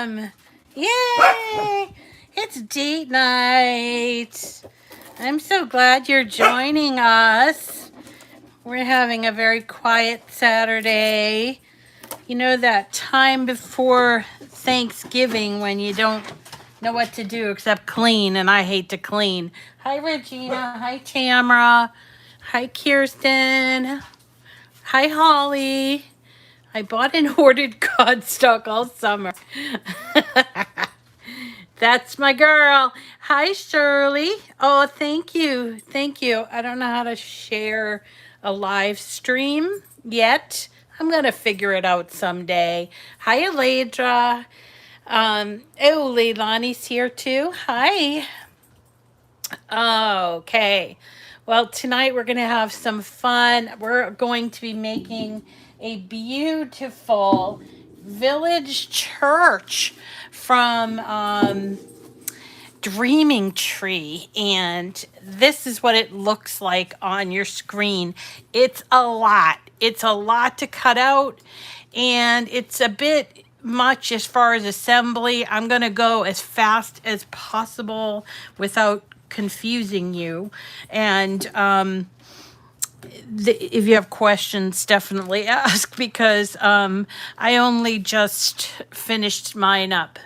welcome. Yay! It's date night. I'm so glad you're joining us. We're having a very quiet Saturday. You know that time before Thanksgiving when you don't know what to do except clean, and I hate to clean. Hi, Regina. Hi, Tamara. Hi, Kirsten. Hi, Holly. I bought and ordered cardstock all summer. That's my girl. Hi, Shirley. Oh, thank you. Thank you. I don't know how to share a live stream yet. I'm going to figure it out someday. Hi, Aledra. Oh, Leilani's here too. Hi. Okay. Well, tonight we're going to have some fun. We're going to be making a beautiful village church from Dreaming Tree. And this is what it looks like on your screen. It's a lot. It's a lot to cut out. And it's a bit much as far as assembly. I'm going to go as fast as possible without confusing you. And if you have questions, definitely ask, because I only just finished mine up.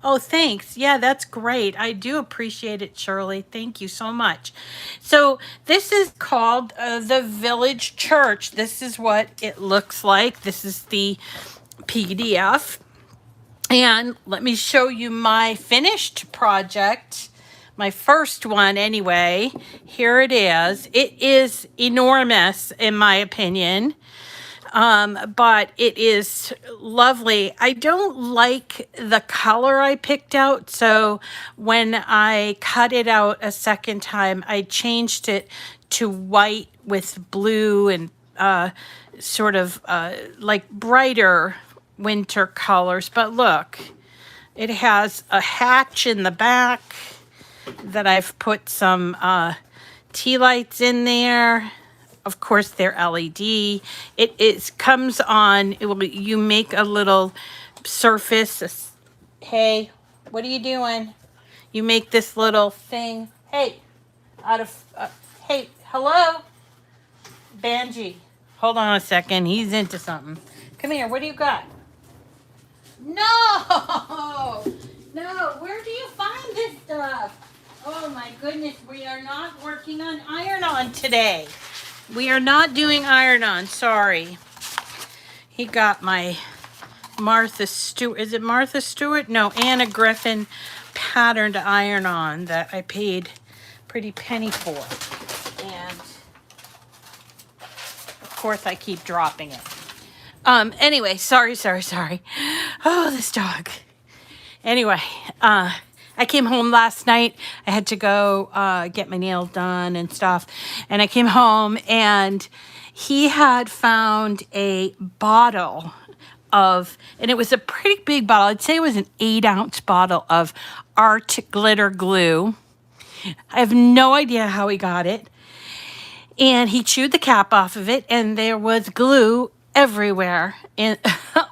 Oh, thanks. Yeah, that's great. I do appreciate it, Shirley. Thank you so much. So this is called the Village Church. This is what it looks like. This is the PDF. And let me show you my finished project. My first one, anyway. Here it is. It is enormous, in my opinion, but it is lovely. I don't like the color I picked out, so when I cut it out a second time, I changed it to white with blue and sort of like brighter winter colors. But look, it has a hatch in the back that I've put some tea lights in there. Of course, they're LED. It comes on, you make a little surface. Hey, what are you doing? You make this little thing. Hey, hey, hello? Banji, hold on a second. He's into something. Come here, what do you got? No! No, where do you find this stuff? Oh my goodness, we are not working on iron-on today. We are not doing iron-on, sorry. He got my Martha Stewart, is it Martha Stewart? No, Anna Griffin pattern to iron-on that I paid a pretty penny for. And of course I keep dropping it. Anyway, sorry. Oh, this dog. Anyway, I came home last night. I had to go get my nails done and stuff. And I came home and he had found a bottle of, and it was a pretty big bottle. I'd say it was an 8-ounce bottle of art glitter glue. I have no idea how he got it. And he chewed the cap off of it and there was glue everywhere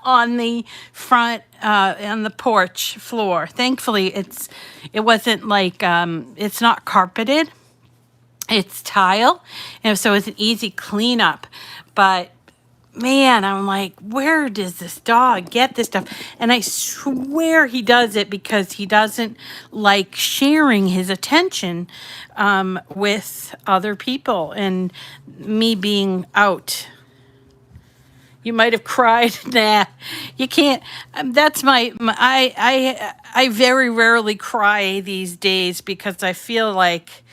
on the front on the porch floor. Thankfully it wasn't like it's not carpeted, it's tile, and so it's an easy cleanup. But man, I'm like, where does this dog get this stuff? And I swear he does it because he doesn't like sharing his attention with other people, and me being out. You might have cried. Nah, you can't. That's I very rarely cry these days because I feel like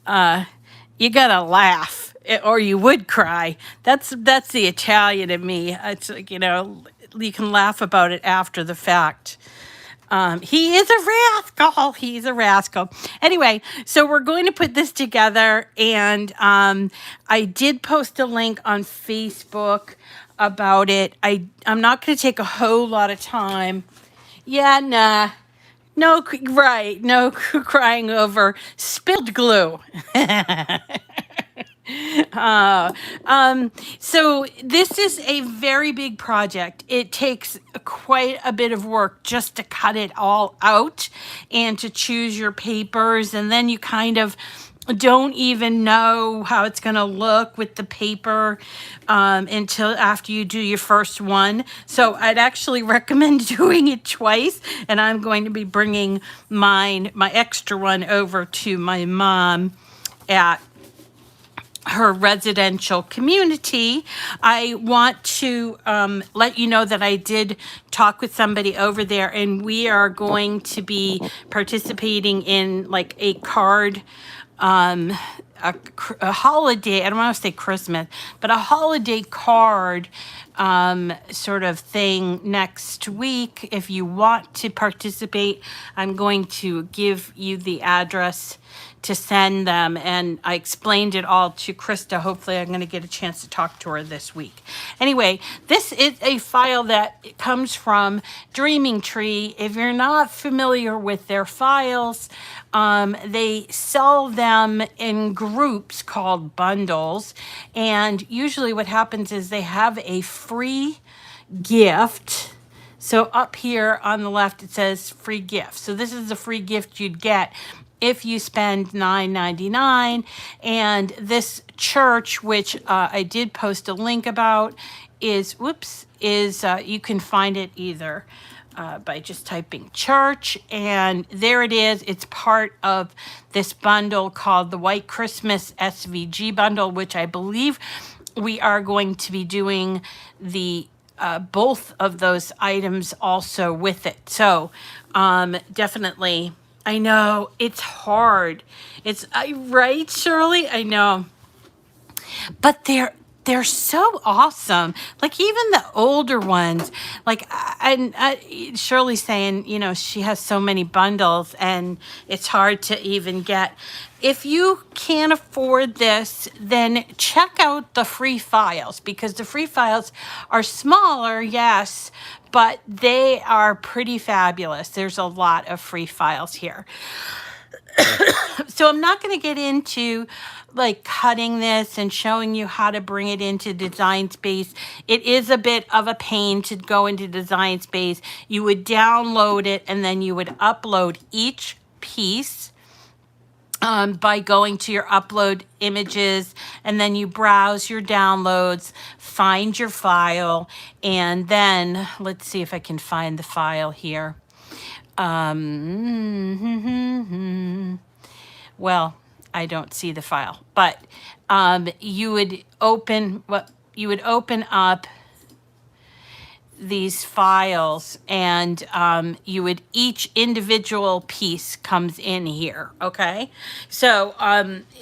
you gotta laugh or you would cry. That's the Italian in me. It's like, you can laugh about it after the fact. He is a rascal. He's a rascal. Anyway, so we're going to put this together, and I did post a link on Facebook about it. I'm not going to take a whole lot of time. Yeah, nah. No, right. No crying over spilled glue. Uh, so this is a very big project. It takes quite a bit of work just to cut it all out and to choose your papers. And then you kind of don't even know how it's going to look with the paper until after you do your first one. So I'd actually recommend doing it twice. And I'm going to be bringing my extra one over to my mom at her residential community. I want to let you know that I did talk with somebody over there, and we are going to be participating in like a card, a holiday, I don't want to say Christmas, but a holiday card sort of thing next week. If you want to participate, I'm going to give you the address to send them. And I explained it all to Krista. Hopefully I'm going to get a chance to talk to her this week. Anyway, this is a file that comes from Dreaming Tree. If you're not familiar with their files, they sell them in groups called bundles. And usually what happens is they have a free gift. So up here on the left, it says free gift. So this is the free gift you'd get if you spend $9.99. And this church, which I did post a link about, is you can find it either by just typing church, and there it is. It's part of this bundle called the White Christmas SVG bundle, which I believe we are going to be doing the both of those items also with it. So definitely, I know it's hard. It's right, Shirley? I know. But they're so awesome. Like even the older ones, like Shirley's saying, you know, she has so many bundles and it's hard to even get. If you can't afford this, then check out the free files, because the free files are smaller, yes, but they are pretty fabulous. There's a lot of free files here. So I'm not going to get into like cutting this and showing you how to bring it into Design Space. It is a bit of a pain to go into Design Space. You would download it and then you would upload each piece by going to your upload images, and then you browse your downloads, find your file, and then let's see if I can find the file here. Well, I don't see the file, but you would open up these files, and each individual piece comes in here. Okay, so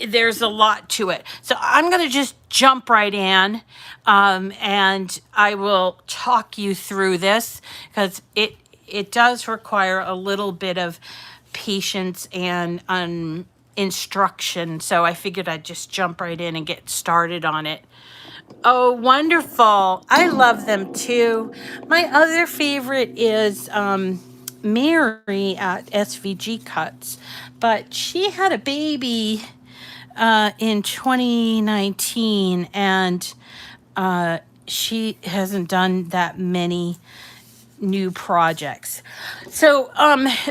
there's a lot to it. So I'm gonna just jump right in, and I will talk you through this, because it does require a little bit of patience and instruction. So I figured I'd just jump right in and get started on it. Oh, wonderful. I love them too. My other favorite is Mary at SVG Cuts, but she had a baby in 2019, and she hasn't done that many new projects. So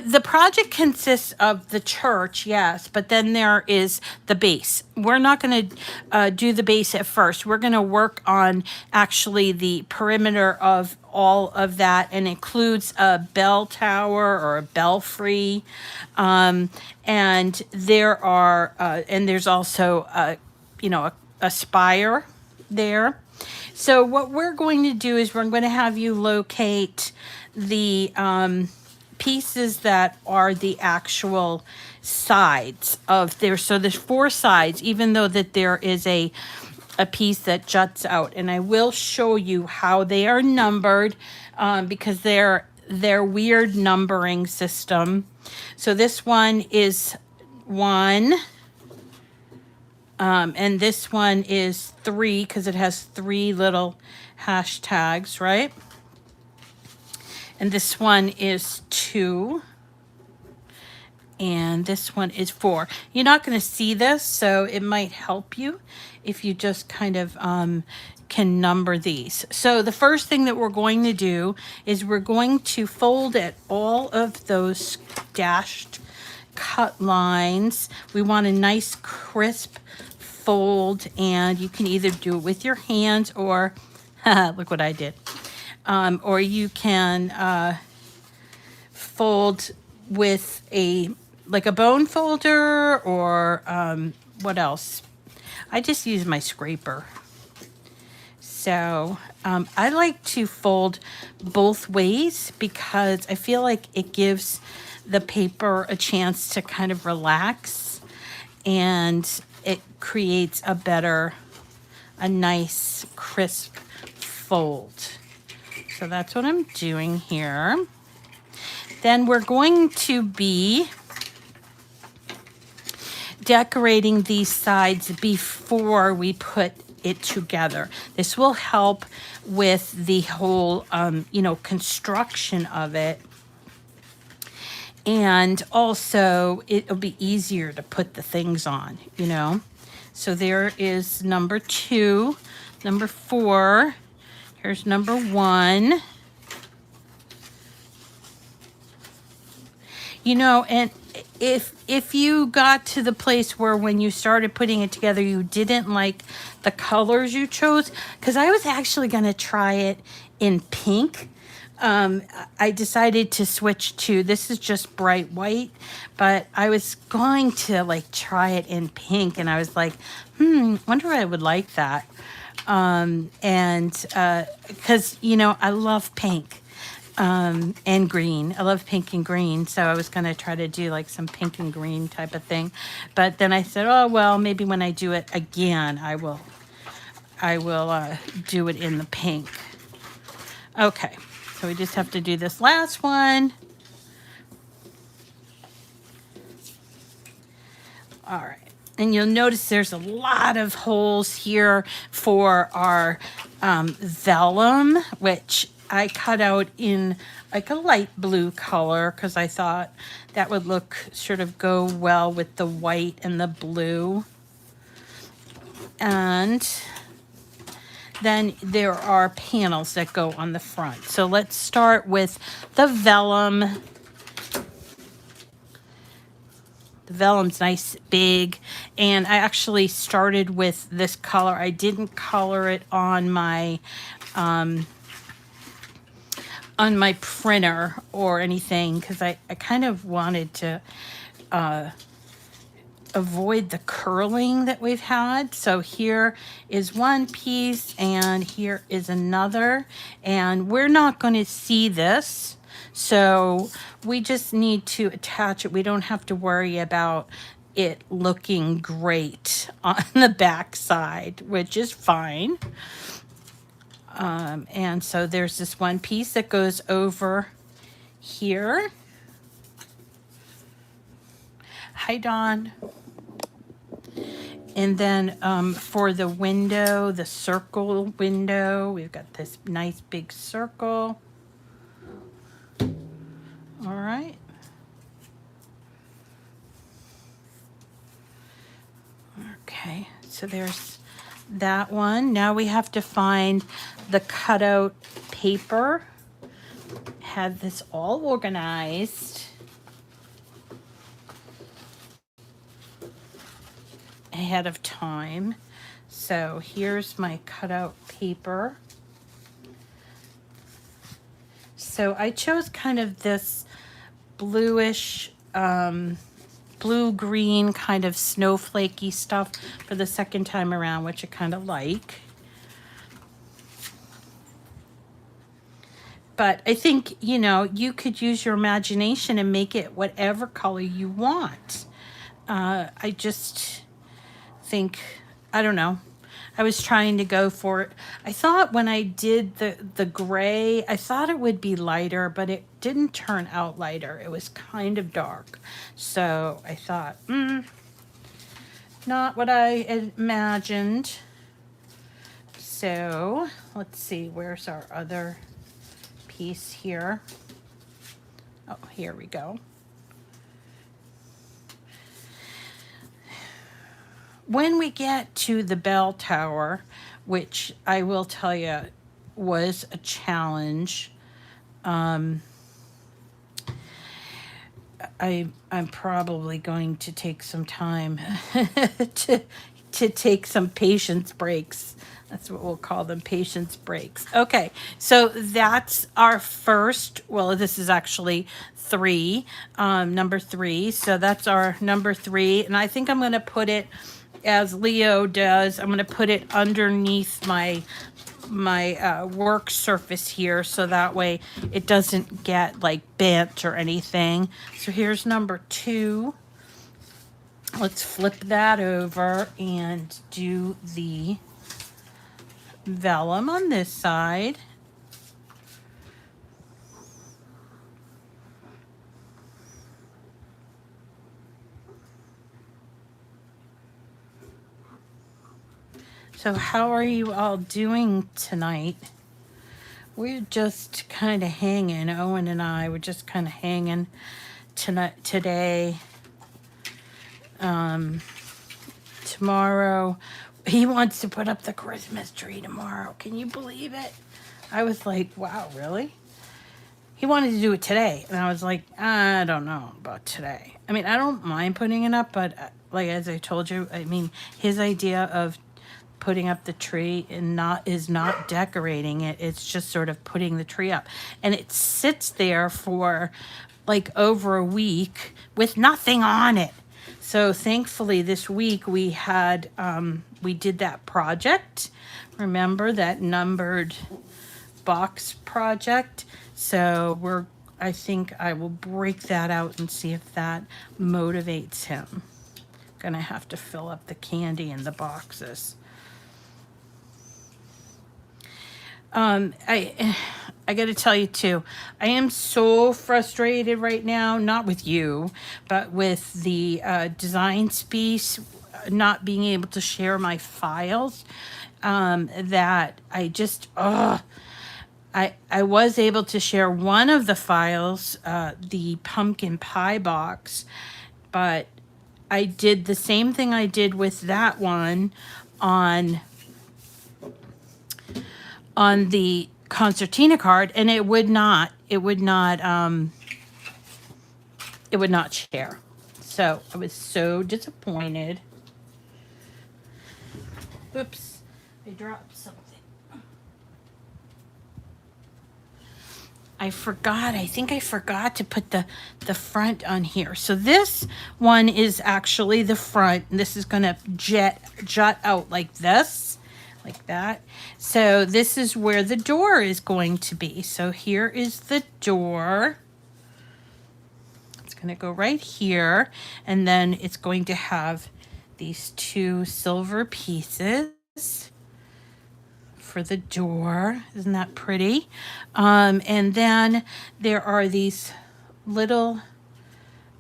the project consists of the church, yes, but then there is the base. We're not going to do the base at first. We're going to work on actually the perimeter of all of that, and includes a bell tower or a belfry, and there are and there's also a spire there. So what we're going to do is we're going to have you locate the pieces that are the actual sides of there. So there's 4 sides, even though that there is a piece that juts out. And I will show you how they are numbered, because they're weird numbering system. So this one is 1. And this one is 3, because it has 3 little hashtags, right? And this one is 2. And this one is 4. You're not going to see this, so it might help you if you just kind of can number these. So the first thing that we're going to do is we're going to fold at all of those dashed cut lines. We want a nice crisp fold, and you can either do it with your hands or look what I did. Or you can fold with like a bone folder, or what else? I just use my scraper. So I like to fold both ways because I feel like it gives the paper a chance to kind of relax, and it creates a nice crisp fold. So that's what I'm doing here. Then we're going to be decorating these sides before we put it together. This will help with the whole, construction of it. And also, it'll be easier to put the things on, So there is number 2, number 4. Here's number 1. And if you got to the place where when you started putting it together, you didn't like the colors you chose, because I was actually going to try it in pink. I decided to switch to, this is just bright white, but I was going to try it in pink, and I was like, wonder if I would like that. Because, I love pink. And green. I love pink and green, so I was going to try to do some pink and green type of thing. But then I said, oh, well, maybe when I do it again, I will do it in the pink. Okay, so we just have to do this last one. All right. And you'll notice there's a lot of holes here for our vellum, which I cut out in a light blue color because I thought that would sort of go well with the white and the blue. And then there are panels that go on the front. So let's start with the vellum. The vellum's nice, big, and I actually started with this color. I didn't color it on my printer or anything because I kind of wanted to avoid the curling that we've had. So here is one piece and here is another, and we're not going to see this, so we just need to attach it. We don't have to worry about it looking great on the back side, which is fine. And so there's this one piece that goes over here. Hi, Dawn. And then for the window, the circle window, we've got this nice big circle. All right. Okay, so there's that one. Now we have to find the cutout paper. Have this all organized. Ahead of time. So here's my cutout paper. So I chose kind of this bluish, blue-green kind of snowflakey stuff for the second time around, which I kind of like. But I think, you could use your imagination and make it whatever color you want. I just think, I don't know. I was trying to go for it. I thought when I did the gray, I thought it would be lighter, but it didn't turn out lighter. It was kind of dark. So I thought, not what I imagined. So let's see, where's our other piece here? Oh, here we go. when we get to the bell tower, which I will tell you was a challenge, I'm probably going to take some time to take some patience breaks. That's what we'll call them, patience breaks. Okay, so that's our first, well, this is actually three, number three. So that's our number three. And I think I'm going to put it, as Leo does, I'm going to put it underneath my work surface here, so that way it doesn't get like bent or anything. So here's number two. Let's flip that over and do the vellum on this side. So how are you all doing tonight? We're just kind of hanging. Owen and I were just kind of hanging tonight, today. Tomorrow, he wants to put up the Christmas tree tomorrow. Can you believe it? I was like, wow, really? He wanted to do it today. And I was like, I don't know about today. I mean, I don't mind putting it up, but like, as I told you, I mean, his idea of putting up the tree and is not decorating it. It's just sort of putting the tree up. And it sits there for like over a week with nothing on it. So thankfully this week we had, we did that project. Remember that numbered box project? So I think I will break that out and see if that motivates him. Gonna have to fill up the candy in the boxes. I got to tell you too, I am so frustrated right now, not with you, but with the design space, not being able to share my files, that I just, I was able to share one of the files, the pumpkin pie box, but I did the same thing I did with that one on the concertina card, and it would not share. So I was so disappointed. Oops, I dropped something. I think I forgot to put the front on here. So this one is actually the front, and this is gonna jut out like this. Like that. So this is where the door is going to be. So here is the door. It's going to go right here. And then it's going to have these two silver pieces for the door. Isn't that pretty? And then there are these little,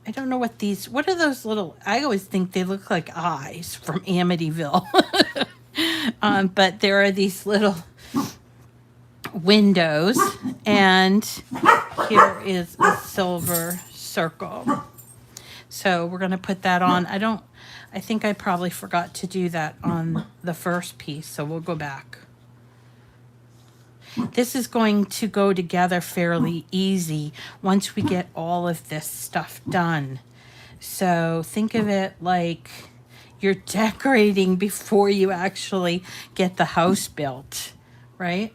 I don't know what are those little, I always think they look like eyes from Amityville. But there are these little windows, and here is a silver circle. So we're going to put that on. I think I probably forgot to do that on the first piece, so we'll go back. This is going to go together fairly easy once we get all of this stuff done. So think of it like you're decorating before you actually get the house built, right?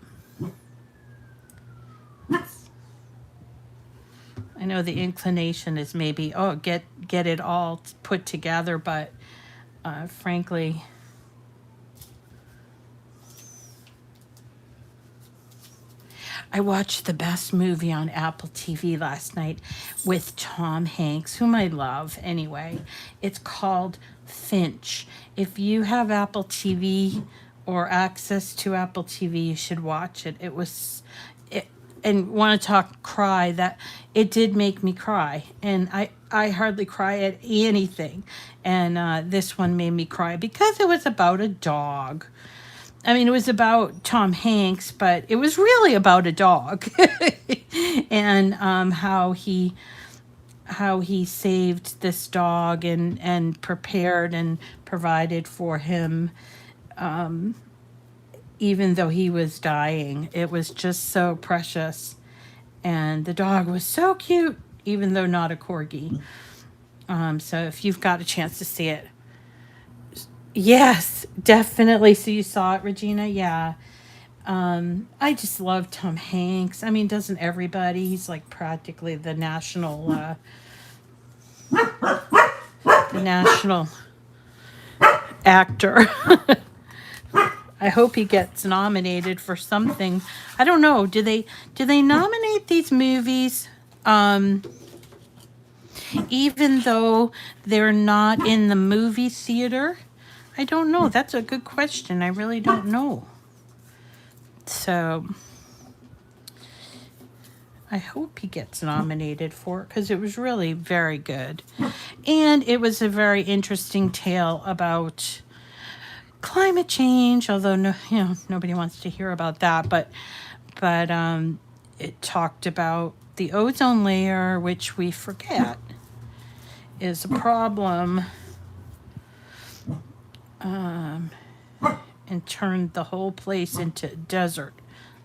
I know the inclination is maybe, oh, get it all put together, but frankly, I watched the best movie on Apple TV last night with Tom Hanks, whom I love anyway. It's called Finch. If you have Apple TV or access to Apple TV, you should watch it. And want to talk cry, that it did make me cry. And I hardly cry at anything. And this one made me cry because it was about a dog. I mean, it was about Tom Hanks, but it was really about a dog. And how he how he saved this dog and prepared and provided for him, even though he was dying. It was just so precious. And the dog was so cute, even though not a corgi. So if you've got a chance to see it. Yes, definitely. So you saw it, Regina? Yeah. I just love Tom Hanks. I mean, doesn't everybody? He's like practically the national actor. I hope he gets nominated for something. I don't know. Do they nominate these movies even though they're not in the movie theater? I don't know. That's a good question. I really don't know. So I hope he gets nominated for it because it was really very good. And it was a very interesting tale about climate change, although nobody wants to hear about that, but it talked about the ozone layer, which we forget is a problem, and turned the whole place into desert,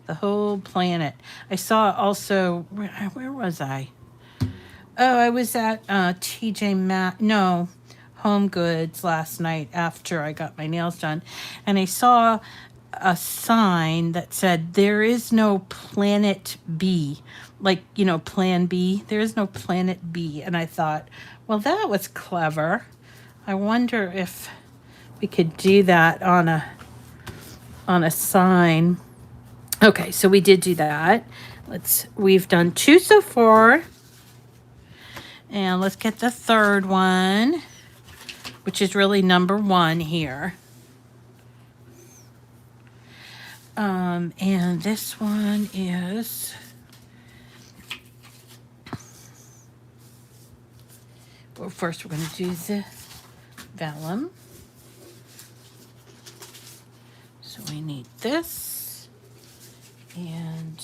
the whole planet. I saw also, where was I? Oh, I was at TJ Maxx, no, Home Goods last night after I got my nails done, and I saw a sign that said there is no planet B, like, plan B. There is no planet B. And I thought, well, that was clever. I wonder if we could do that on a sign. Okay, so we did do that. We've done 2 so far. And let's get the third one, which is really number 1 here. And this one is, well, first we're going to do the vellum. So we need this. And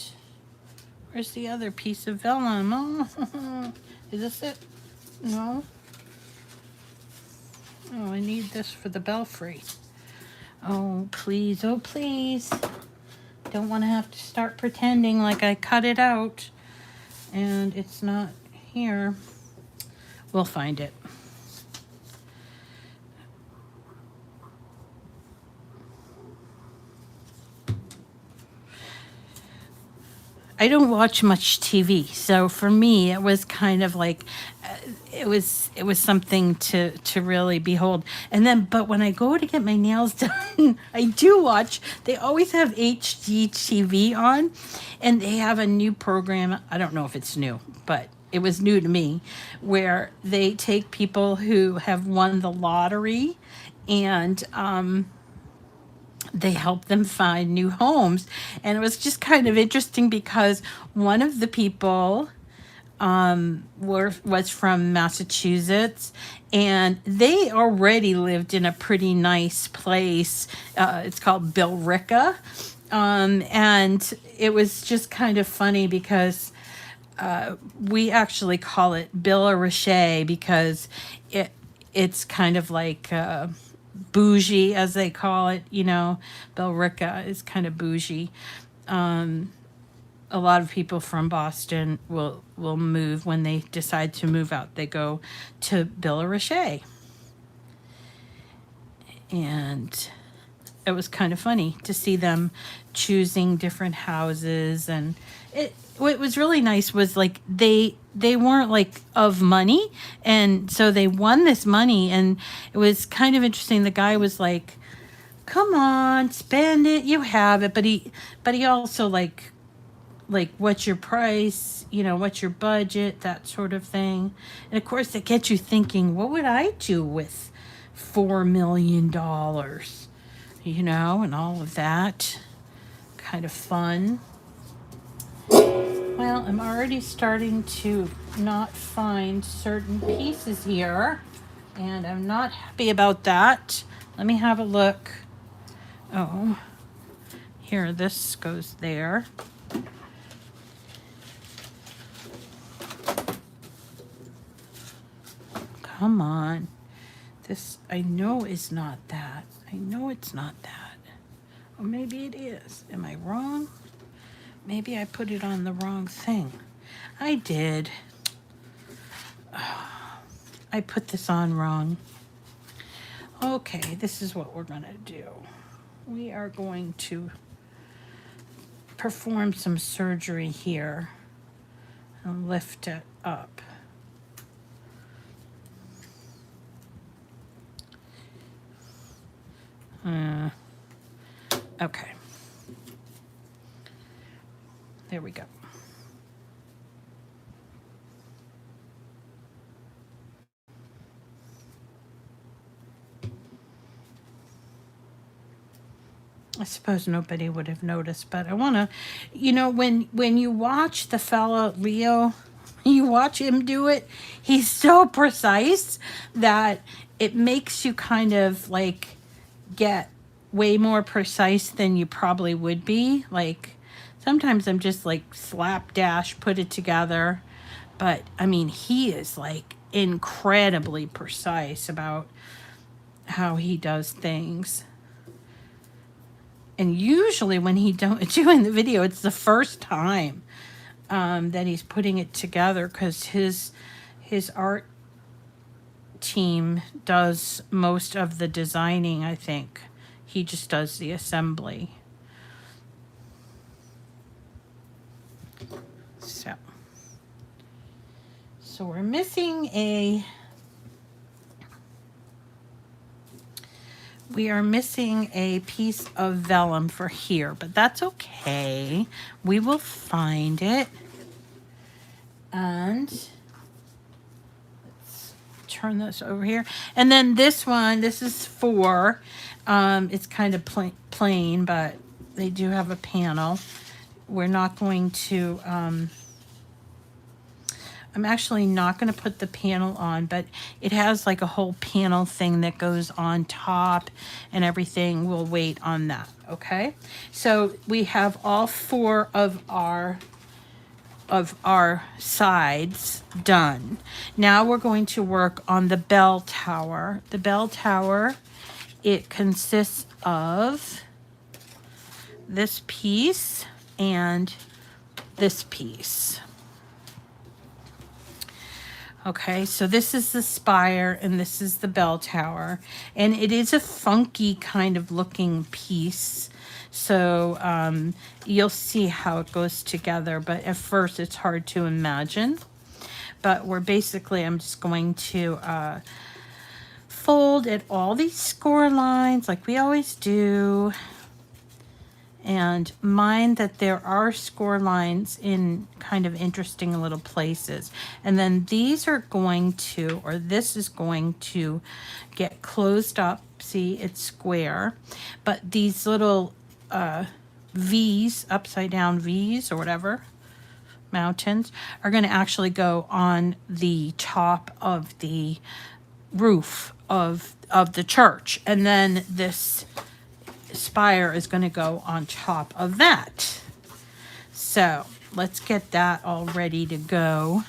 where's the other piece of vellum? Oh, is this it? No. Oh, I need this for the belfry. Oh, please. Oh, please. Don't want to have to start pretending like I cut it out and it's not here. We'll find it. I don't watch much TV, so for me it was kind of like it was something to really behold. And then, but when I go to get my nails done, I do watch. They always have HGTV on, and they have a new program. I don't know if it's new, but it was new to me, where they take people who have won the lottery, and they help them find new homes. And it was just kind of interesting because one of the people was from Massachusetts, and they already lived in a pretty nice place. It's called Billerica. And it was just kind of funny because we actually call it Billerica because it's kind of like bougie, as they call it. Billerica is kind of bougie. A lot of people from Boston will move when they decide to move out. They go to Billerica. And it was kind of funny to see them choosing different houses. And what was really nice was like they weren't like of money, and so they won this money. And it was kind of interesting. The guy was like, come on, spend it, you have it. But he also like what's your price, what's your budget, that sort of thing. And of course it gets you thinking, what would I do with $4 million, and all of that. Kind of fun. Well, I'm already starting to not find certain pieces here, and I'm not happy about that. Let me have a look. Oh, here, this goes there. come on. This, I know is not that. I know it's not that. Or maybe it is. Am I wrong? Maybe I put it on the wrong thing. I did. I put this on wrong. Okay, this is what we're gonna do. We are going to perform some surgery here and lift it up. Okay. There we go. I suppose nobody would have noticed, but I want to, you know, when you watch the fella Leo, you watch him do it, he's so precise that it makes you kind of like get way more precise than you probably would be. Like sometimes I'm just like slapdash, put it together, but I mean, he is like incredibly precise about how he does things. And usually when he doing the video, it's the first time that he's putting it together, because his art team does most of the designing, I think. He just does the assembly. So we're missing a... We are missing a piece of vellum for here, but that's okay. We will find it. And let's turn this over here. And then this one, this is for, it's kind of plain, but they do have a panel. We're not going to, I'm actually not going to put the panel on, but it has like a whole panel thing that goes on top and everything. We'll wait on that, okay? So we have all 4 of our sides done. Now we're going to work on the bell tower. The bell tower, it consists of this piece and this piece. Okay, so this is the spire and this is the bell tower, and it is a funky kind of looking piece. So you'll see how it goes together, but at first it's hard to imagine. But we're basically, I'm just going to fold at all these score lines like we always do. And mind that there are score lines in kind of interesting little places. And then these are going to, or this is going to get closed up. See, it's square. But these little V's, upside down V's or whatever, mountains, are going to actually go on the top of the roof of the church. And then this spire is going to go on top of that. So let's get that all ready to go.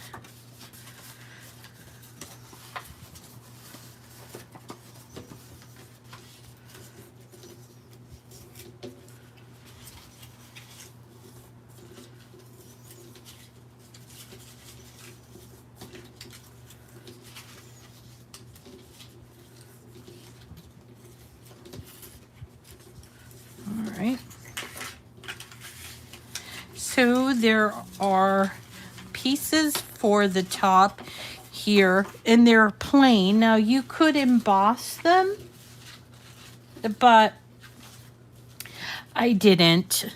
So there are pieces for the top here, and they're plain. Now you could emboss them, but I didn't.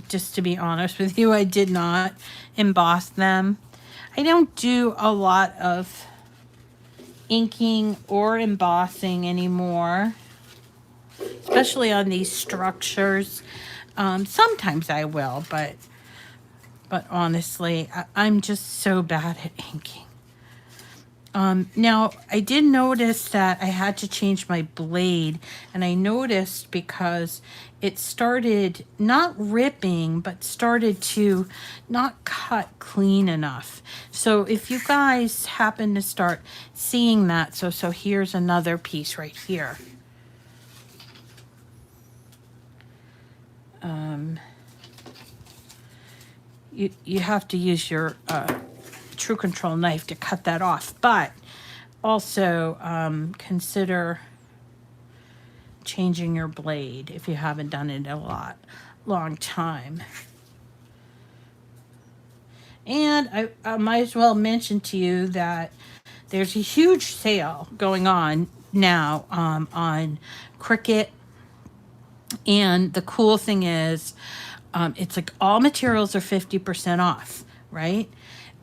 Just to be honest with you, I did not emboss them. I don't do a lot of inking or embossing anymore, especially on these structures. Sometimes I will, but honestly, I'm just so bad at inking. Now, I did notice that I had to change my blade, and I noticed because it started not ripping, but started to not cut clean enough. So if you guys happen to start seeing that, so here's another piece right here. You have to use your True Control knife to cut that off, but also consider changing your blade if you haven't done it in a long time. And I might as well mention to you that there's a huge sale going on now on Cricut. And the cool thing is, it's like all materials are 50% off, right?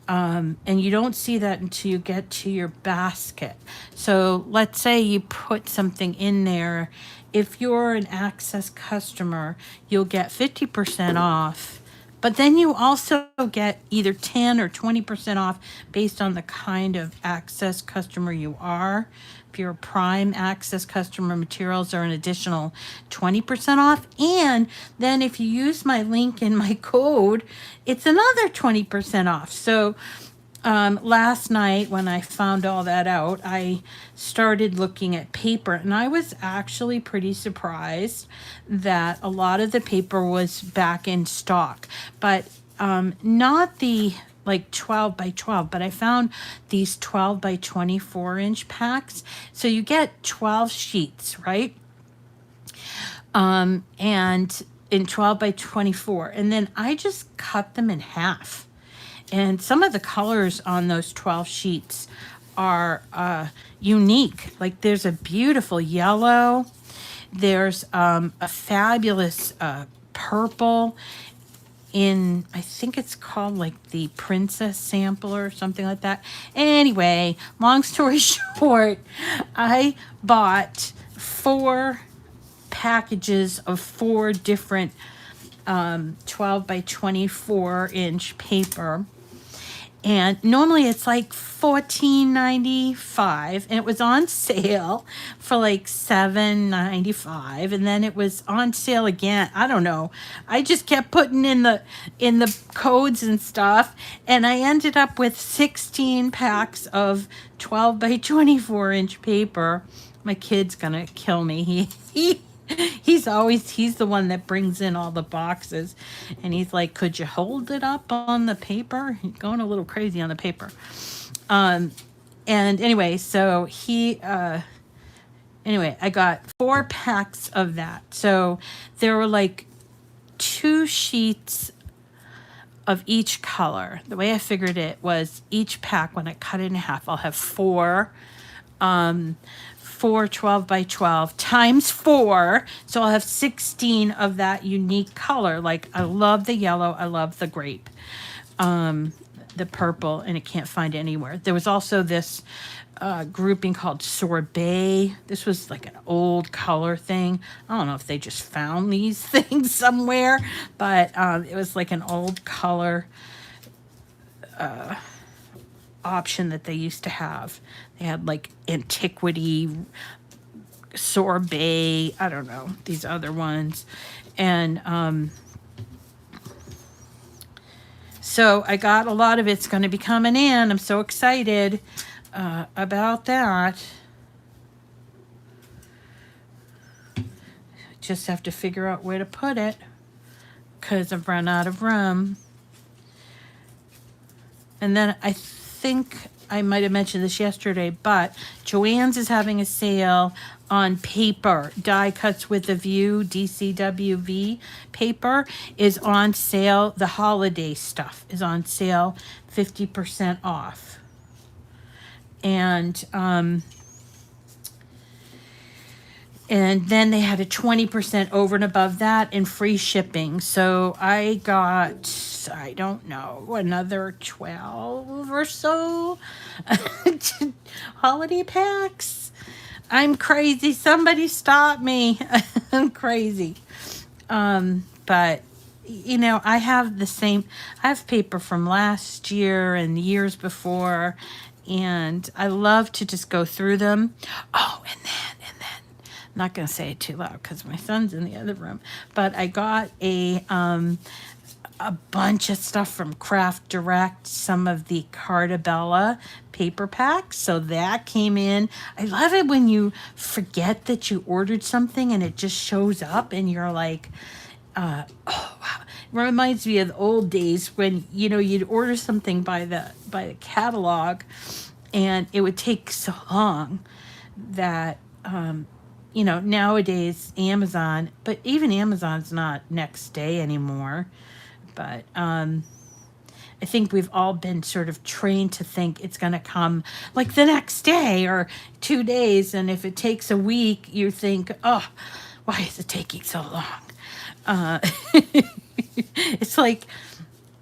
And you don't see that until you get to your basket. So let's say you put something in there. If you're an Access customer, you'll get 50% off. But then you also get either 10 or 20% off based on the kind of Access customer you are. If you're a Prime Access customer, materials are an additional 20% off. And then if you use my link in my code, it's another 20% off. So last night when I found all that out, I started looking at paper, and I was actually pretty surprised that a lot of the paper was back in stock, but not the like 12 by 12, but I found these 12 by 24 inch packs. So you get 12 sheets, right? And in 12 by 24, and then I just cut them in half. And some of the colors on those 12 sheets are unique. Like there's a beautiful yellow, there's a fabulous purple in, I think it's called like the Princess Sample or something like that. Anyway, long story short, I bought 4 packages of 4 different 12 by 24 inch paper. And normally it's like $14.95, and it was on sale for like $7.95, and then it was on sale again. I don't know. I just kept putting in the codes and stuff, and I ended up with 16 packs of 12 by 24 inch paper. My kid's gonna kill me. He's the one that brings in all the boxes, and he's like, could you hold it up on the paper? He's going a little crazy on the paper. And anyway, so anyway, I got 4 packs of that. So there were like 2 sheets of each color. The way I figured it was each pack, when I cut it in half, I'll have 4 12 by 12 times 4, so I'll have 16 of that unique color. Like I love the yellow, I love the grape, the purple, and I can't find it anywhere. There was also this grouping called sorbet. This was like an old color thing. I don't know if they just found these things somewhere, but it was like an old color option that they used to have. They had like antiquity, sorbet, I don't know, these other ones. And so I got a lot of it's going to be coming in. I'm so excited about that. Just have to figure out where to put it because I've run out of room. And then I think I might have mentioned this yesterday, but Joann's is having a sale on paper. Die Cuts with a View, DCWV paper is on sale. The holiday stuff is on sale, 50% off. And then they had a 20% over and above that and free shipping. So I got, I don't know, another 12 or so holiday packs. I'm crazy. Somebody stop me. I'm crazy. But, you know, I have paper from last year and years before. And I love to just go through them. Oh, and then, I'm not going to say it too loud because my son's in the other room, but I got a bunch of stuff from Craft Direct, some of the Cartabella paper packs. So that came in. I love it when you forget that you ordered something and it just shows up and you're like, oh wow. It reminds me of the old days when, you know, you'd order something by the catalog and it would take so long that you know, nowadays Amazon, but even Amazon's not next day anymore. But I think we've all been sort of trained to think it's going to come like the next day or 2 days. And if it takes a week, you think, oh, why is it taking so long? It's like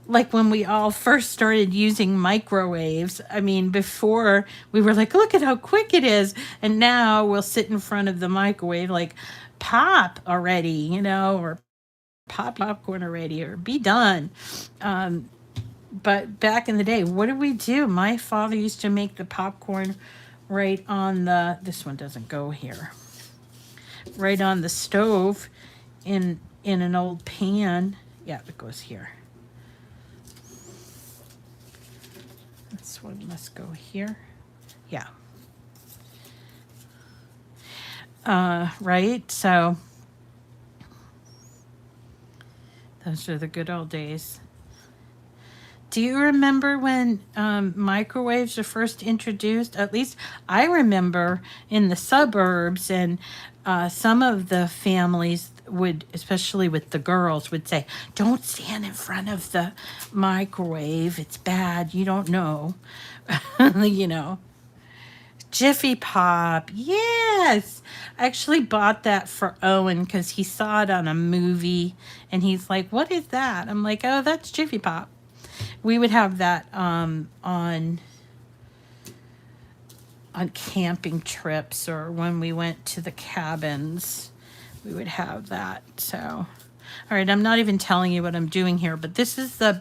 when we all first started using microwaves. I mean, before we were like, look at how quick it is. And now we'll sit in front of the microwave like, pop already, you know, or pop popcorn already, or be done. But back in the day, what did we do? My father used to make the popcorn right on the, this one doesn't go here, right on the stove in an old pan. Yeah, it goes here. This one must go here. Yeah. Right, so those are the good old days. Do you remember when microwaves were first introduced? At least I remember in the suburbs, and some of the families would, especially with the girls, would say, don't stand in front of the microwave. It's bad. You don't know. You know. Jiffy Pop, yes. I actually bought that for Owen because he saw it on a movie and he's like, what is that? I'm like, oh, that's Jiffy Pop. We would have that on camping trips, or when we went to the cabins, we would have that. So, all right, I'm not even telling you what I'm doing here, but this is the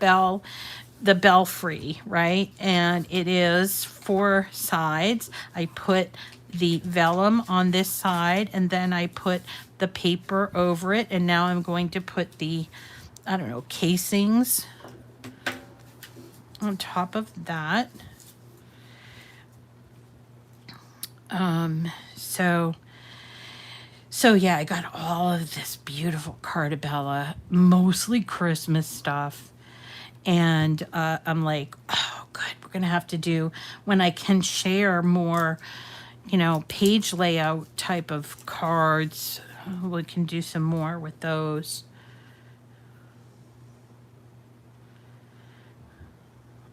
belfry, right? And it is 4 sides. I put the vellum on this side, and then I put the paper over it, and now I'm going to put the, I don't know, casings on top of that. So yeah, I got all of this beautiful Cartabella, mostly Christmas stuff. And I'm like, oh, good, we're going to have to do, when I can share more, you know, page layout type of cards, we can do some more with those.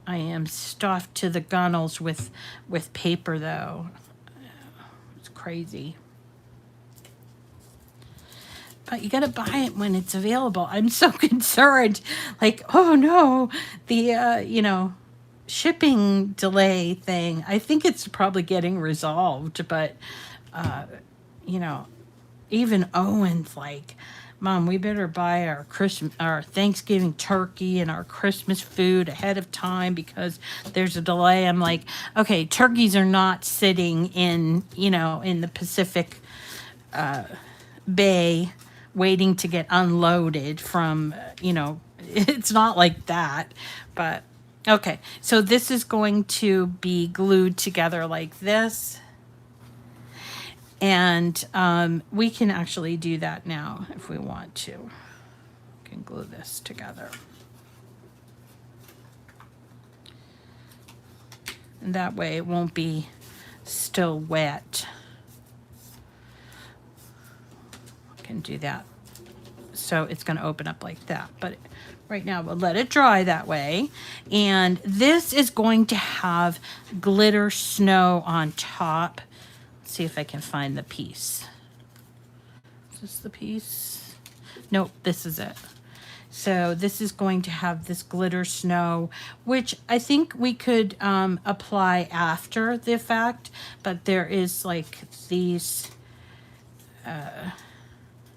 I am stuffed to the gunnels with paper, though. It's crazy. But you got to buy it when it's available. I'm so concerned. Like, oh no, the, you know, shipping delay thing. I think it's probably getting resolved, but, you know, even Owen's like, Mom, we better buy our Thanksgiving turkey and our Christmas food ahead of time because there's a delay. I'm like, okay, turkeys are not sitting in, you know, in the Pacific Bay waiting to get unloaded from, you know, it's not like that. But okay, so this is going to be glued together like this. And we can actually do that now if we want to. We can glue this together. And that way it won't be still wet. We can do that. So it's going to open up like that. But right now we'll let it dry that way. And this is going to have glitter snow on top. See if I can find the piece. Is this the piece? Nope, this is it. So this is going to have this glitter snow, which I think we could apply after the fact, but there is like these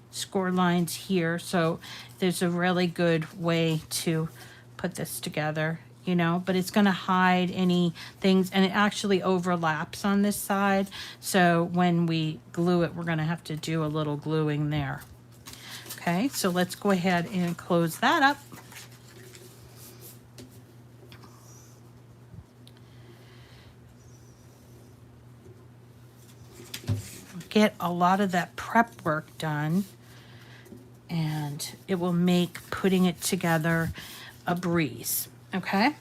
score lines here. So there's a really good way to put this together. you know, but it's going to hide any things, and it actually overlaps on this side. So when we glue it, we're going to have to do a little gluing there. Okay, so let's go ahead and close that up. Get a lot of that prep work done, and it will make putting it together a breeze. Okay,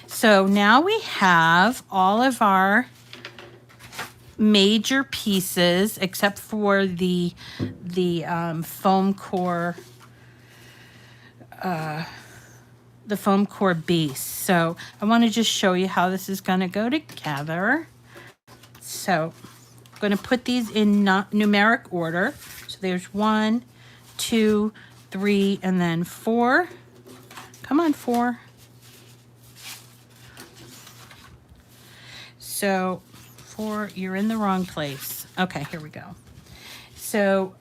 so now we have all of our major pieces except for the foam core, the foam core base. So I want to just show you how this is going to go together. So I'm going to put these in numeric order. So there's 1, 2, 3, and then 4. Come on, 4. So 4, you're in the wrong place. Okay, here we go. So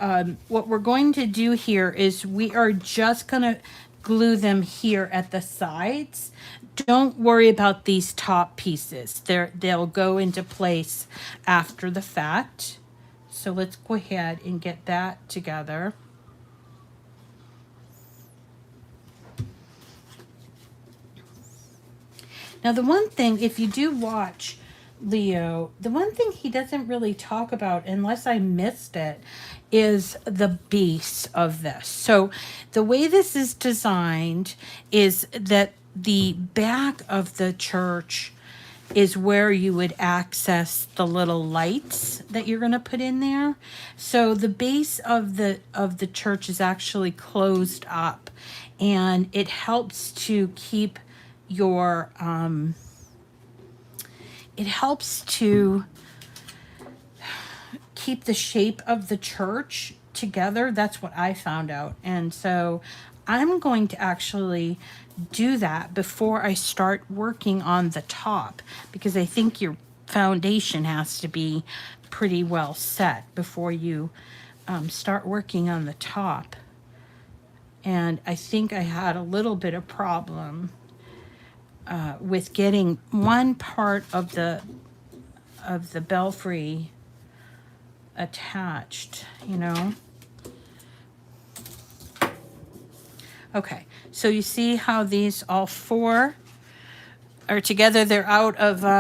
what we're going to do here is we are just going to glue them here at the sides. Don't worry about these top pieces. They'll go into place after the fact. So let's go ahead and get that together. Now the one thing, if you do watch Leo, the one thing he doesn't really talk about, unless I missed it, is the base of this. So the way this is designed is that the back of the church is where you would access the little lights that you're going to put in there. So the base of the church is actually closed up, and it helps to keep your it helps to keep the shape of the church together. That's what I found out. And so I'm going to actually do that before I start working on the top, because I think your foundation has to be pretty well set before you start working on the top. And I think I had a little bit of problem with getting one part of the belfry attached, you know. Okay, so you see how these all 4 are together. They're out of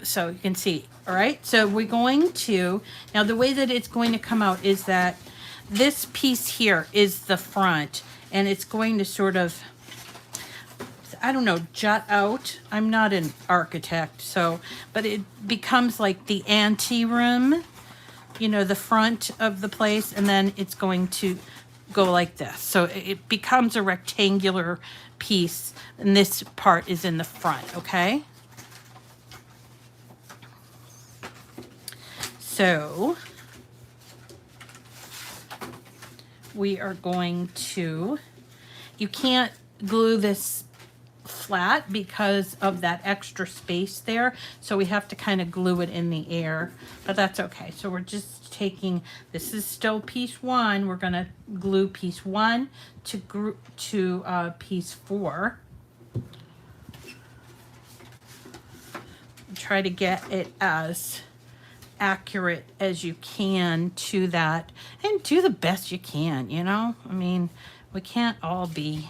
so you can see. All right, so we're going to, now the way that it's going to come out is that this piece here is the front, and it's going to sort of, I don't know, jut out. I'm not an architect, so, but it becomes like the anteroom, you know, the front of the place, and then it's going to go like this. So it becomes a rectangular piece, and this part is in the front, okay? So we are going to, you can't glue this flat because of that extra space there, so we have to kind of glue it in the air, but that's okay. So we're just taking, this is still piece 1, we're going to glue piece 1 to piece 4. Try to get it as accurate as you can to that, and do the best you can, you know. I mean, we can't all be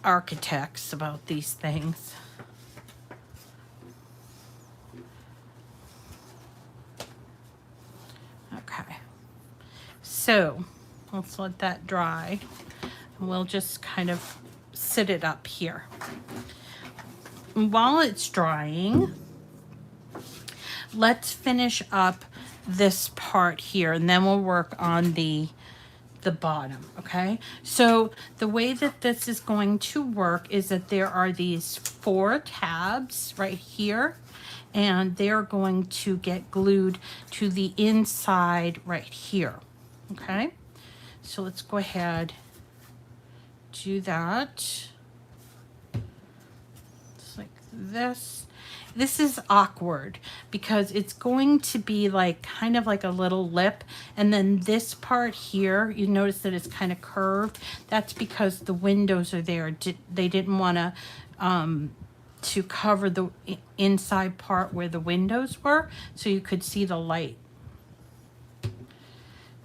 architects about these things. Okay, so let's let that dry, and we'll just kind of sit it up here. And while it's drying, let's finish up this part here, and then we'll work on the bottom, okay? So the way that this is going to work is that there are these 4 tabs right here, and they're going to get glued to the inside right here, okay? So let's go ahead, do that. Just like this. this is awkward because it's going to be like kind of like a little lip, and then this part here, you notice that it's kind of curved. That's because the windows are there. They didn't want to cover the inside part where the windows were, so you could see the light.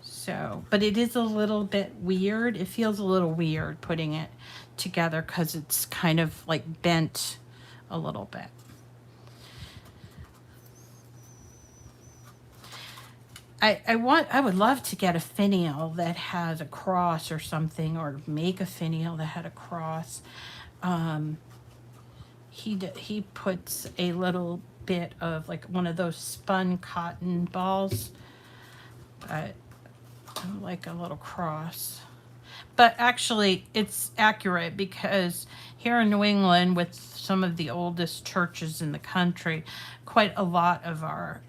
So, but it is a little bit weird. It feels a little weird putting it together because it's kind of like bent a little bit. I would love to get a finial that has a cross or something, or make a finial that had a cross. He puts a little bit of like one of those spun cotton balls, but like a little cross. But actually it's accurate because here in New England, with some of the oldest churches in the country, quite a lot of our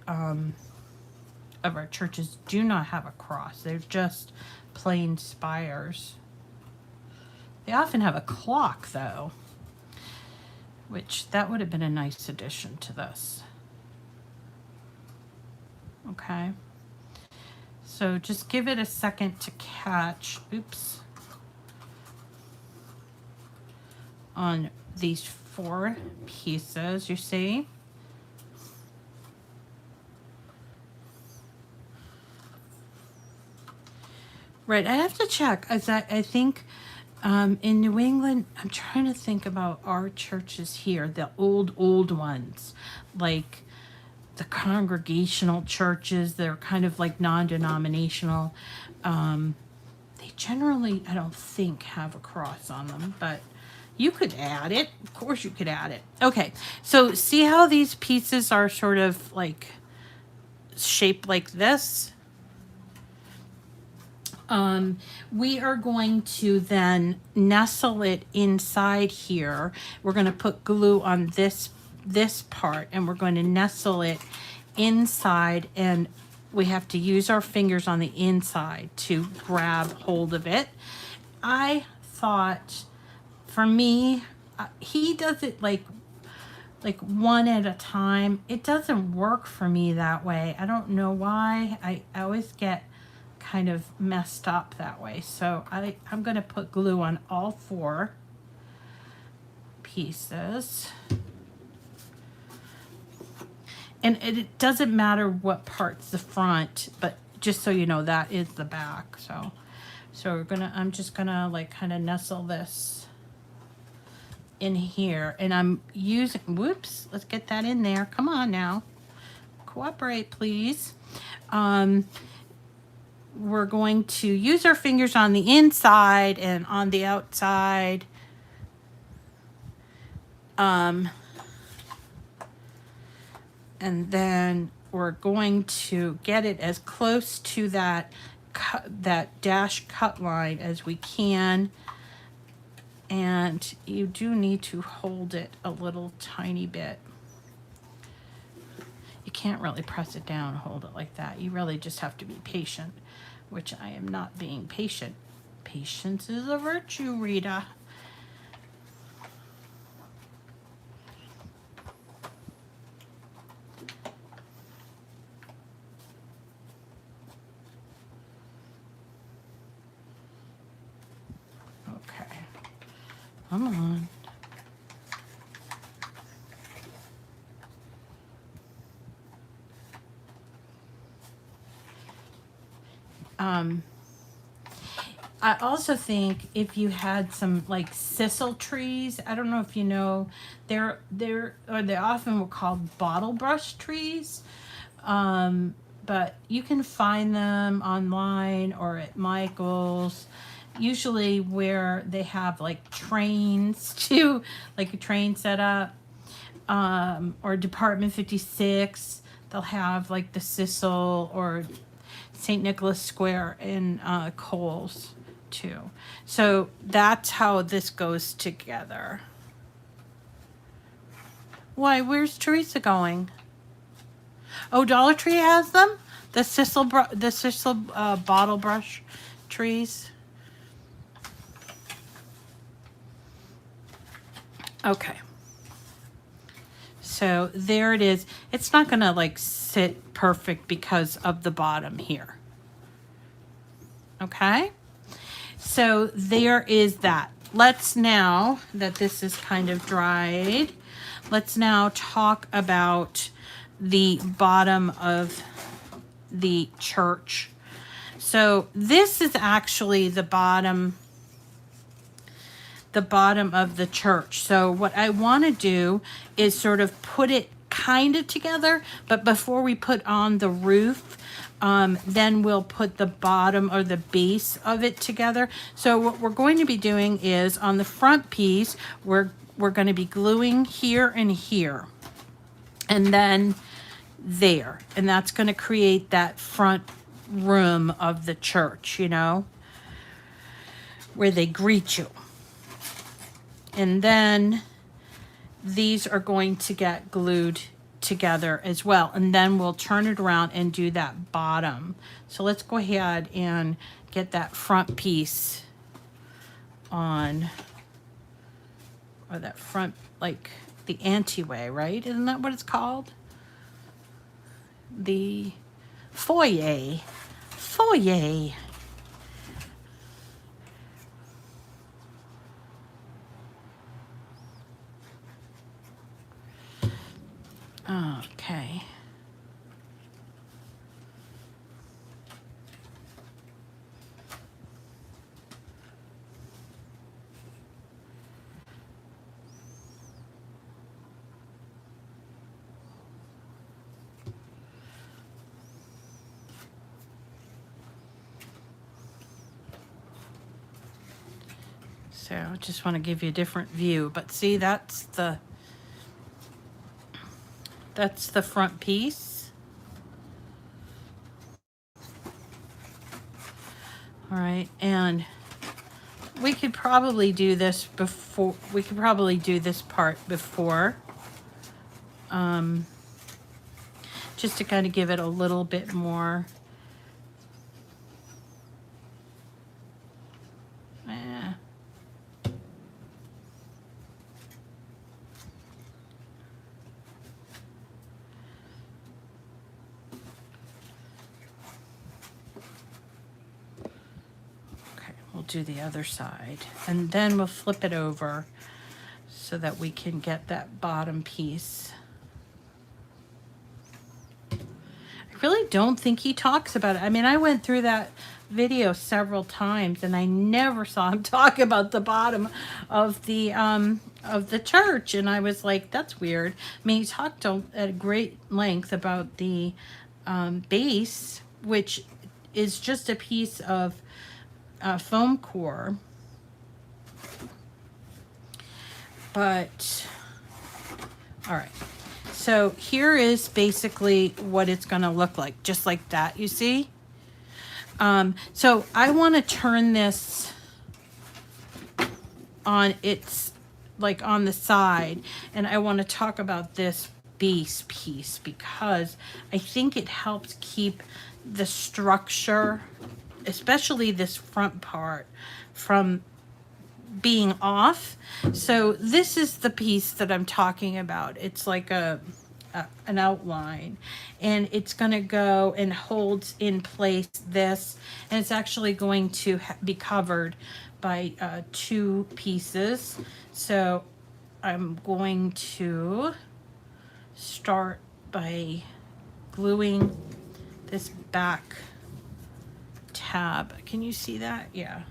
churches do not have a cross. They're just plain spires. They often have a clock though, which that would have been a nice addition to this. Okay. So just give it a second to catch, oops, on these 4 pieces, you see? Right, I have to check, as I think in New England, I'm trying to think about our churches here, the old ones, like the congregational churches. They're kind of like non-denominational. They generally, I don't think, have a cross on them, but you could add it. Of course you could add it. Okay, so see how these pieces are sort of like shaped like this? We are going to then nestle it inside here. We're going to put glue on this part, and we're going to nestle it inside, and we have to use our fingers on the inside to grab hold of it. I thought, for me, he does it like one at a time. It doesn't work for me that way. I don't know why. I always get kind of messed up that way. So I'm going to put glue on all 4 pieces. And it doesn't matter what part's the front, but just so you know, that is the back. So I'm just gonna like kind of nestle this in here, and I'm using, whoops, let's get that in there. Come on now, cooperate please. We're going to use our fingers on the inside and on the outside. And then we're going to get it as close to that dash cut line as we can. And you do need to hold it a little tiny bit. You can't really press it down, hold it like that. You really just have to be patient, which I am not being patient. Patience is a virtue, Rita. Okay, come on. I also think if you had some like sisal trees, I don't know if you know, they're often were called bottle brush trees, but you can find them online or at Michael's, usually where they have like trains too, like a train set up, or Department 56, they'll have like the sisal, or St. Nicholas Square in Kohl's too. So that's how this goes together. Why, where's Teresa going? Oh, Dollar Tree has them? The sisal bottle brush trees. Okay. So there it is. It's not gonna like sit perfect because of the bottom here. Okay, so there is that. Let's now that this is kind of dried, let's now talk about the bottom of the church. So this is actually the bottom of the church. So what I want to do is sort of put it kind of together, but before we put on the roof, then we'll put the bottom or the base of it together. So what we're going to be doing is on the front piece, we're going to be gluing here and here, and then there, and that's going to create that front room of the church, you know, where they greet you. And then these are going to get glued together as well. And then we'll turn it around and do that bottom. So let's go ahead and get that front piece on, or that front, like the entryway, right? Isn't that what it's called? The foyer. Foyer. Okay. So I just want to give you a different view, but see, that's the front piece. All right, and we could probably do this before, we could probably do this part before, just to kind of give it a little bit more. Do the other side, and then we'll flip it over so that we can get that bottom piece. I really don't think he talks about it. I mean, I went through that video several times and I never saw him talk about the bottom of the church, and I was like, that's weird. I mean, he talked at great length about the base, which is just a piece of foam core, but all right, so here is basically what it's going to look like, just like that, you see. So I want to turn this on its, like on the side, and I want to talk about this base piece because I think it helps keep the structure, especially this front part, from being off. So this is the piece that I'm talking about. It's like an outline, and it's going to go and hold in place this, and it's actually going to be covered by two pieces. So I'm going to start by gluing this back tab. Can you see that? Yeah.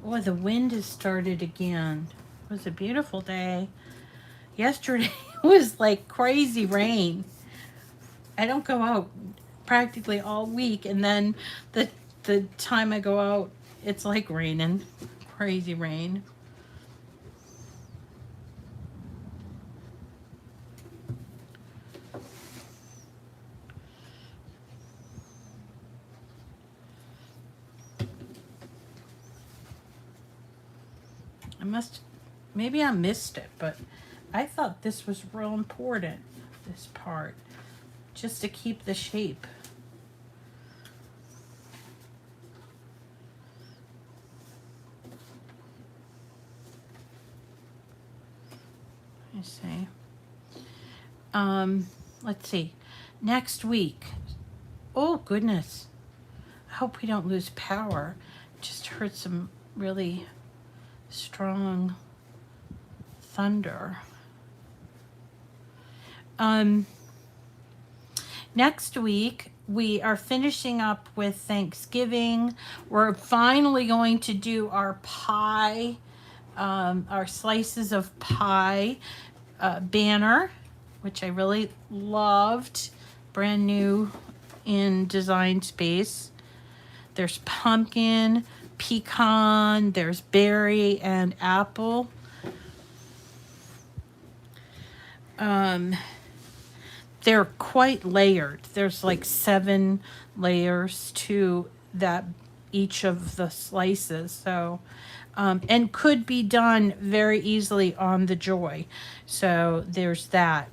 Oh, the wind has started again. It was a beautiful day. Yesterday was like crazy rain. I don't go out practically all week, and then the time I go out, it's like raining. Crazy rain. Maybe I missed it, but I thought this was real important, this part, just to keep the shape. see. Let's see. Next week. Oh, goodness. I hope we don't lose power. Just heard some really strong thunder. Next week, we are finishing up with Thanksgiving. We're finally going to do our pie, our slices of pie banner, which I really loved. Brand new in Design Space. There's pumpkin, pecan, there's berry and apple. They're quite layered. There's like 7 layers to that, each of the slices. So, and could be done very easily on the Joy. So there's that.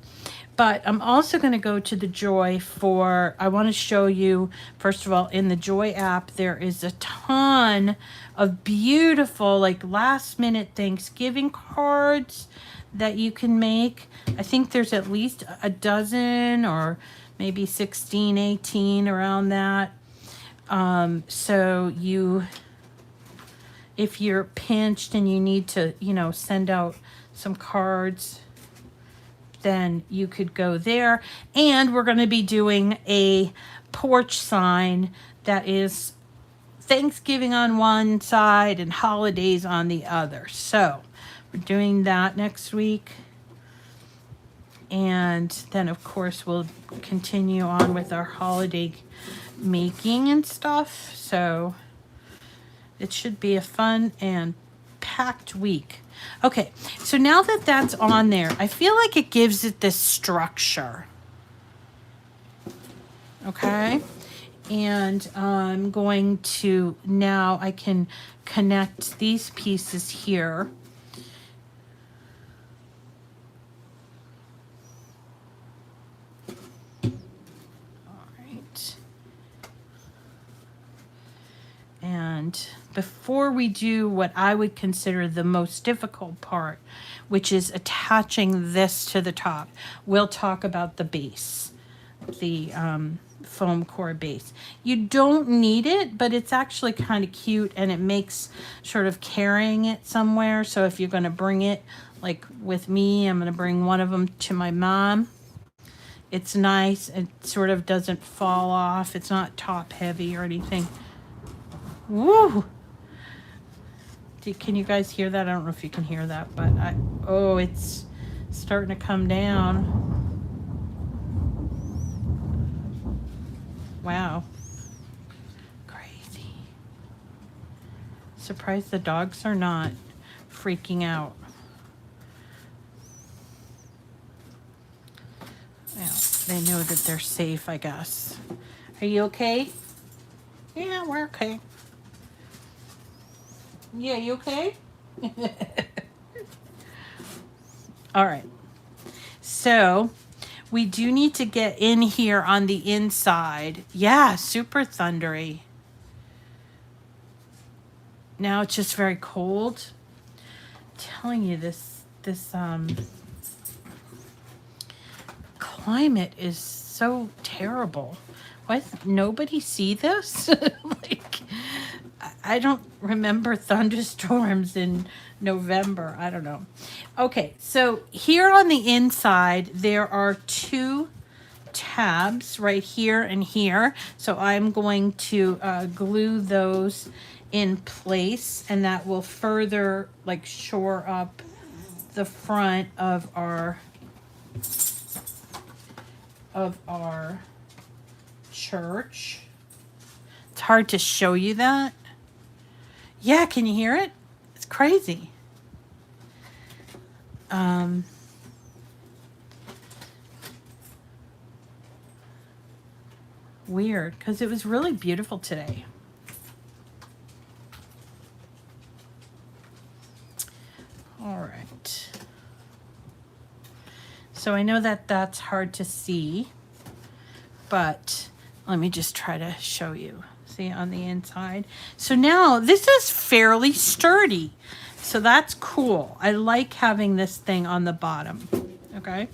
But I'm also going to go to the Joy for, I want to show you, first of all, in the Joy app, there is a ton of beautiful, like last minute Thanksgiving cards that you can make. I think there's at least a dozen or maybe 16, 18 around that. So you, if you're pinched and you need to, you know, send out some cards, then you could go there. And we're going to be doing a porch sign that is Thanksgiving on one side and holidays on the other. So we're doing that next week. And then, of course, we'll continue on with our holiday making and stuff. So it should be a fun and packed week. Okay, so now that that's on there, I feel like it gives it this structure. Okay, and I'm going to, now I can connect these pieces here. All right. And before we do what I would consider the most difficult part, which is attaching this to the top, we'll talk about the base, the foam core base. You don't need it, but it's actually kind of cute, and it makes sort of carrying it somewhere. So if you're going to bring it, like with me, I'm going to bring one of them to my mom. It's nice. It sort of doesn't fall off. It's not top heavy or anything. Woo! Can you guys hear that? I don't know if you can hear that, but oh, it's starting to come down. Wow. Crazy. Surprised the dogs are not freaking out. Well, they know that they're safe, I guess. Are you okay? Yeah, we're okay. Yeah, you okay? All right. So we do need to get in here on the inside. Yeah, super thundery. Now it's just very cold. I'm telling you, this climate is so terrible. Why does nobody see this? Like, I don't remember thunderstorms in November. I don't know. Okay, so here on the inside, there are 2 tabs right here and here. So I'm going to glue those in place, and that will further like shore up the front of our church. It's hard to show you that. Yeah, can you hear it? It's crazy. Weird, because it was really beautiful today. All right. So I know that that's hard to see, but let me just try to show you. See on the inside. So now this is fairly sturdy. So that's cool. I like having this thing on the bottom. Okay,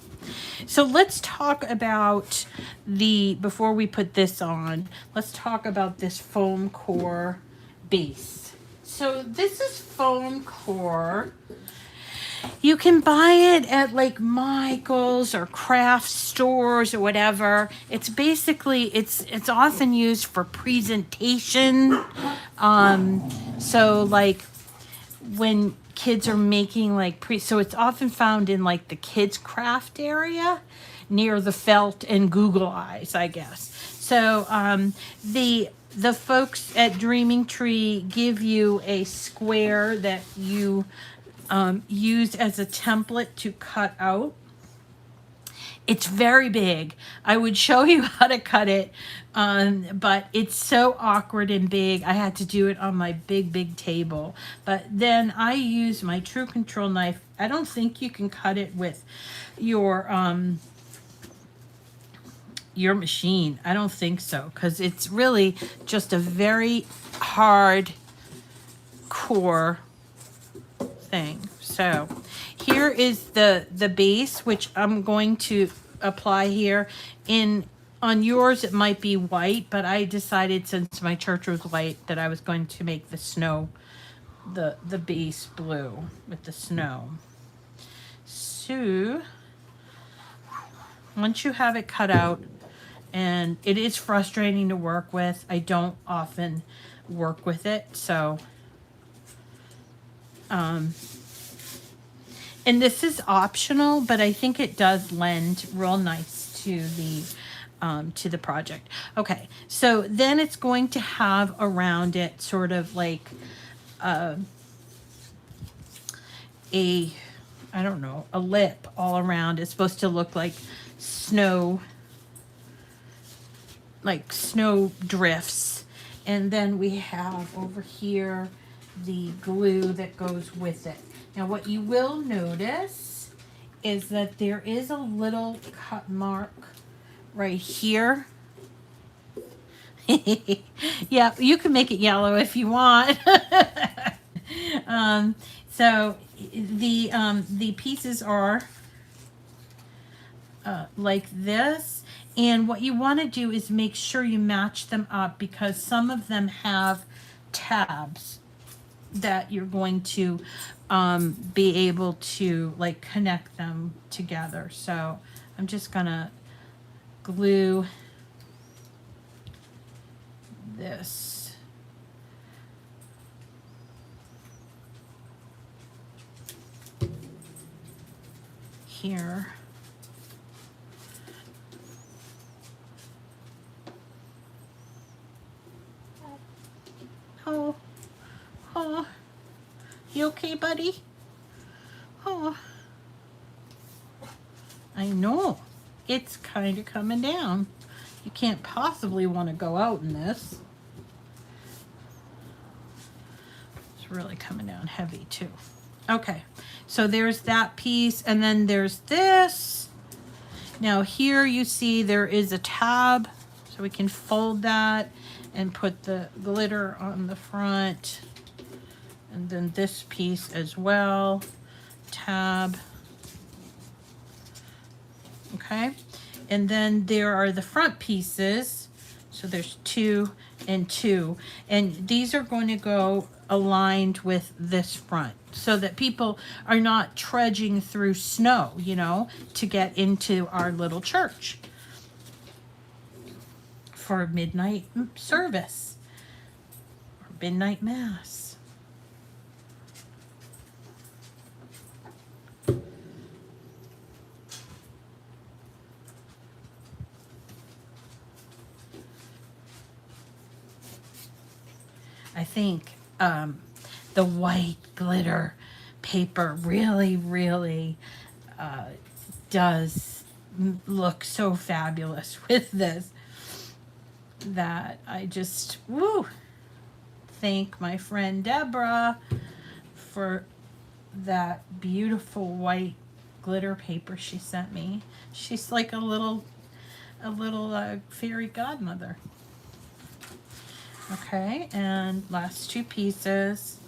so let's talk about before we put this on, let's talk about this foam core base. So this is foam core. You can buy it at like Michael's or craft stores or whatever. It's basically, it's often used for presentation. So like when kids are making like so it's often found in like the kids craft area near the felt and Google Eyes, I guess. So the folks at Dreaming Tree give you a square that you use as a template to cut out. It's very big. I would show you how to cut it, but it's so awkward and big. I had to do it on my big table. But then I use my True Control knife. I don't think you can cut it with your machine. I don't think so, because it's really just a very hard core thing. So here is the base, which I'm going to apply here. On yours it might be white, but I decided since my church was white that I was going to make the snow, the base blue with the snow. So once you have it cut out, and it is frustrating to work with, I don't often work with it, so and this is optional, but I think it does lend real nice to the project. Okay, so then it's going to have around it sort of like I don't know, a lip all around. It's supposed to look like snow drifts. And then we have over here the glue that goes with it. Now what you will notice is that there is a little cut mark right here. Yeah, you can make it yellow if you want. So the pieces are like this, and what you want to do is make sure you match them up, because some of them have tabs that you're going to be able to like connect them together. So I'm just gonna glue this here. Oh, you okay, buddy? Oh, I know. It's kind of coming down. You can't possibly want to go out in this. It's really coming down heavy too. Okay, so there's that piece, and then there's this. Now here you see there is a tab, so we can fold that and put the glitter on the front. And then this piece as well, tab. Okay, and then there are the front pieces. So there's 2 and 2, and these are going to go aligned with this front, so that people are not trudging through snow, you know, to get into our little church for midnight service or midnight mass. I think the white glitter paper really does look so fabulous with this, that I just thank my friend Deborah for that beautiful white glitter paper she sent me. She's like a little fairy godmother. Okay, and last 2 pieces.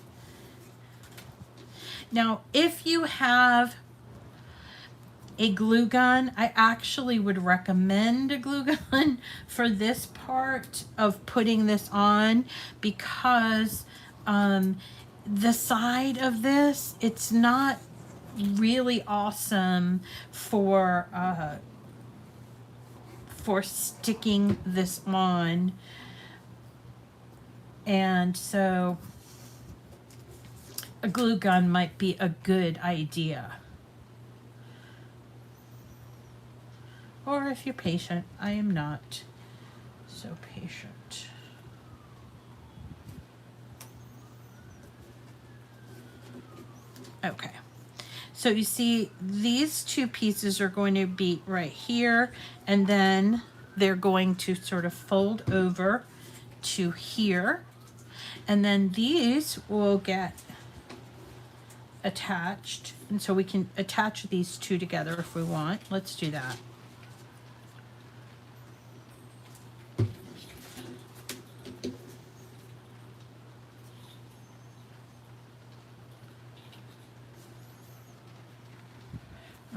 Now, if you have a glue gun. I actually would recommend a glue gun for this part of putting this on, because the side of this, it's not really awesome for sticking this on. And so a glue gun might be a good idea. Or if you're patient. I am not so patient. Okay. So you see, these two pieces are going to be right here, and then they're going to sort of fold over to here. And then these will get attached. And so we can attach these two together if we want. Let's do that.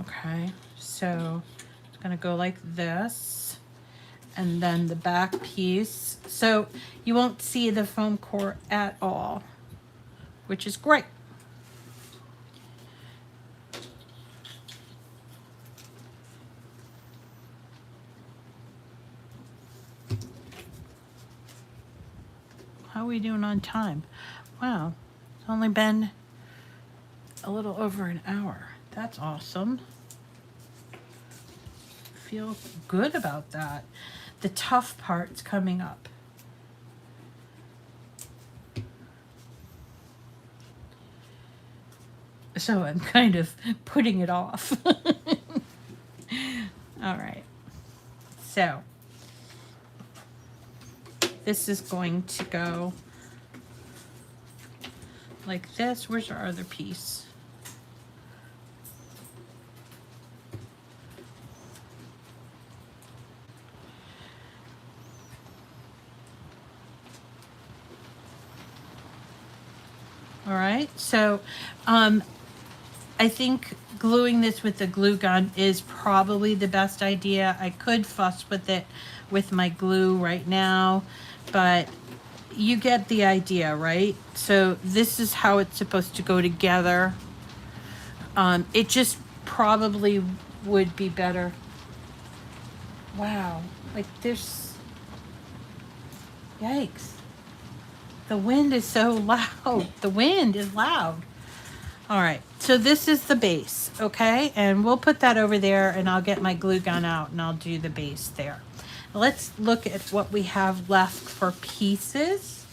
Okay, so it's gonna go like this, and then the back piece. So you won't see the foam core at all, which is great. How are we doing on time? Wow, it's only been a little over an hour. That's awesome. Feel good about that. The tough part's coming up. So I'm kind of putting it off. All right. So this is going to go like this. Where's our other piece? All right, so I think gluing this with the glue gun is probably the best idea. I could fuss with it with my glue right now, but you get the idea, right? So this is how it's supposed to go together. It just probably would be better. Wow, like there's, yikes. The wind is so loud. The wind is loud. All right, so this is the base, okay? And we'll put that over there, and I'll get my glue gun out and I'll do the base there. Let's look at what we have left for pieces.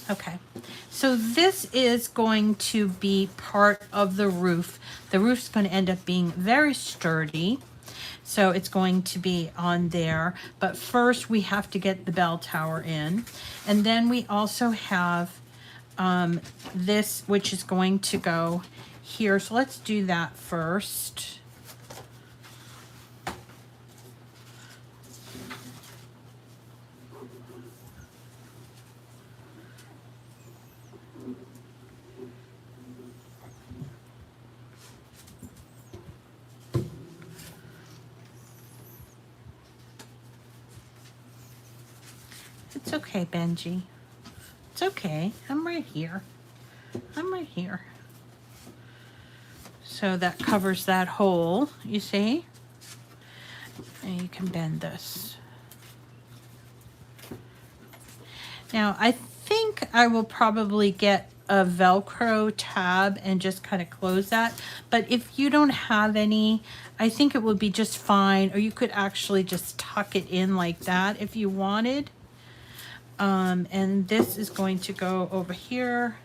Okay, so this is going to be part of the roof. The roof's going to end up being very sturdy. So it's going to be on there, but first we have to get the bell tower in. And then we also have this, which is going to go here. So let's do that first. It's okay, Benji. It's okay. I'm right here. I'm right here. So that covers that hole, you see? And you can bend this. Now, I think I will probably get a Velcro tab and just kind of close that. But if you don't have any, I think it would be just fine. Or you could actually just tuck it in like that if you wanted. And this is going to go over here.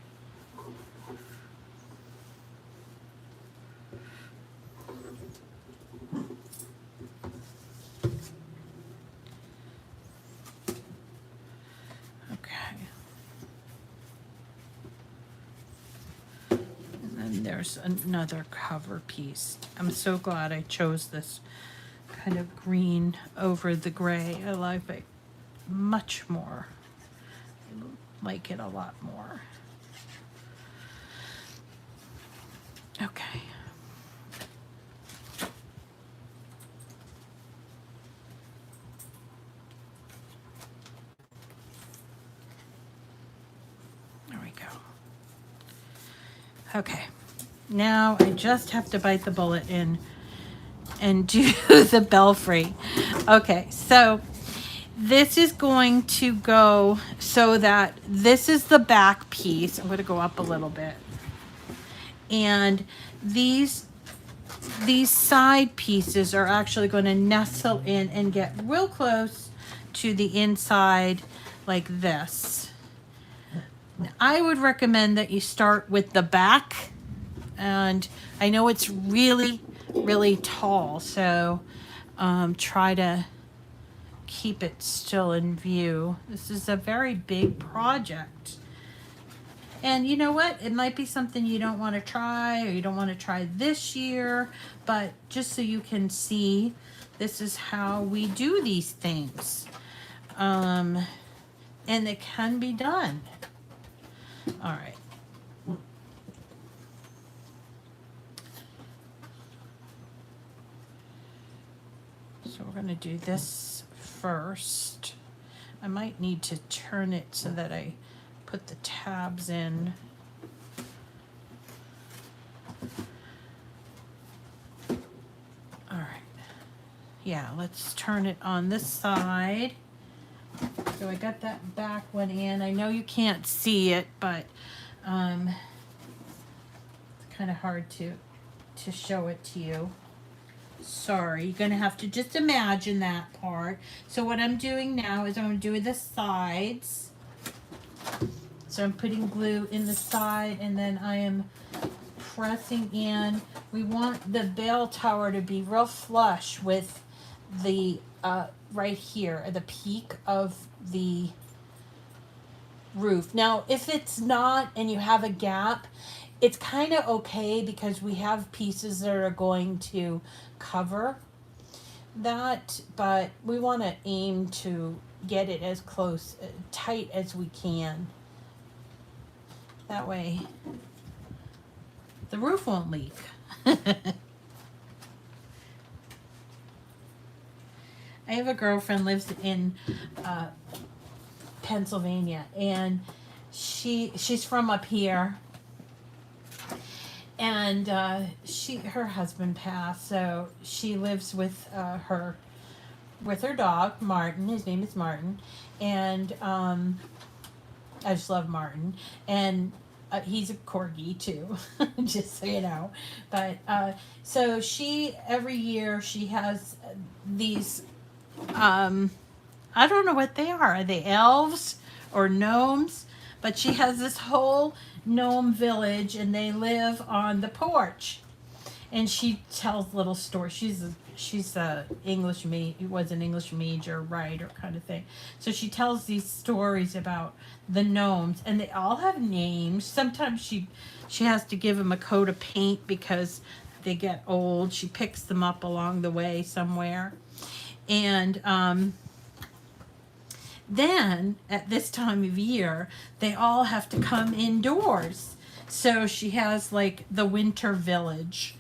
Okay. And then there's another cover piece. I'm so glad I chose this kind of green over the gray. I like it much more. Like it a lot more. Okay. There we go. Okay. Now I just have to bite the bullet in and do the belfry. Okay, so this is going to go so that this is the back piece. I'm going to go up a little bit. And these side pieces are actually going to nestle in and get real close to the inside like this. I would recommend that you start with the back, and I know it's really, really tall, so try to keep it still in view. This is a very big project. And you know what? It might be something you don't want to try, or you don't want to try this year, but just so you can see, this is how we do these things. And it can be done. All right. So we're going to do this first. I might need to turn it so that I put the tabs in. All right. Yeah, let's turn it on this side. So I got that back one in. I know you can't see it, but it's kind of hard to show it to you. Sorry, you're going to have to just imagine that part. So what I'm doing now is I'm doing the sides. So I'm putting glue in the side, and then I am pressing in. We want the bell tower to be real flush with the right here at the peak of the roof. Now, if it's not and you have a gap, it's kind of okay because we have pieces that are going to cover that, but we want to aim to get it as close, tight as we can. That way the roof won't leak. I have a girlfriend lives in Pennsylvania, and she's from up here, and her husband passed, so she lives with her dog Martin. His name is Martin, and I just love Martin, and he's a corgi too, just so you know. But so every year she has these. I don't know what they are. Are they elves or gnomes? But she has this whole gnome village, and they live on the porch. And she tells little stories. She's a English was an English major writer kind of thing. So she tells these stories about the gnomes, and they all have names. Sometimes she has to give them a coat of paint because they get old. She picks them up along the way somewhere. And then at this time of year, they all have to come indoors. So she has like the winter village.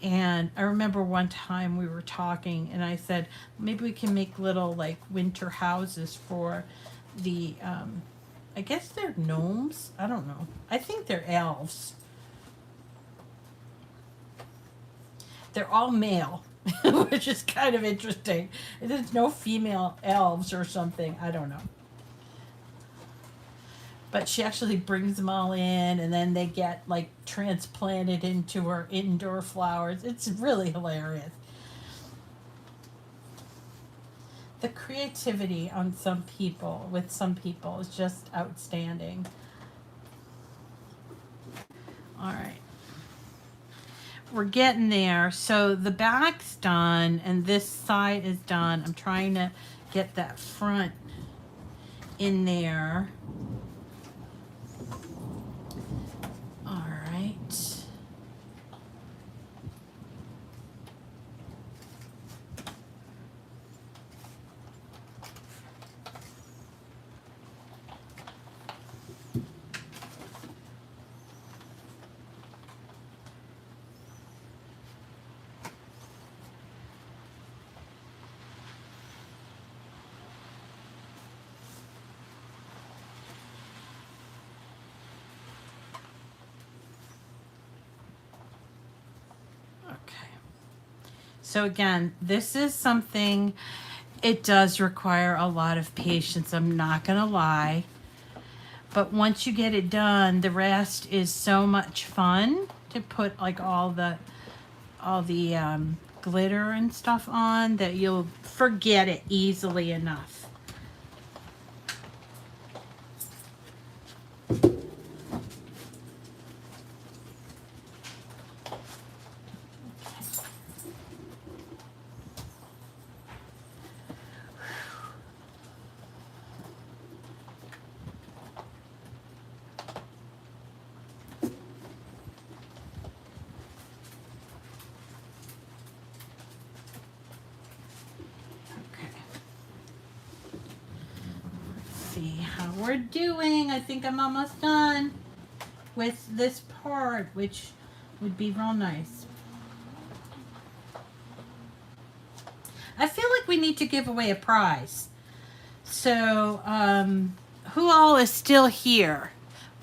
And I remember one time we were talking, and I said, maybe we can make little like winter houses for the, I guess they're gnomes. I don't know. I think they're elves. They're all male. Which is kind of interesting. There's no female elves or something. I don't know. But she actually brings them all in, and then they get like transplanted into her indoor flowers. It's really hilarious. The creativity on with some people is just outstanding. All right. We're getting there. So the back's done and this side is done. I'm trying to get that front in there. All right. Okay. So again, this is something, it does require a lot of patience. I'm not going to lie. But once you get it done, the rest is so much fun to put like all the glitter and stuff on that you'll forget it easily enough. See how we're doing. I think I'm almost done with this part, which would be real nice. I feel like we need to give away a prize. So, who all is still here?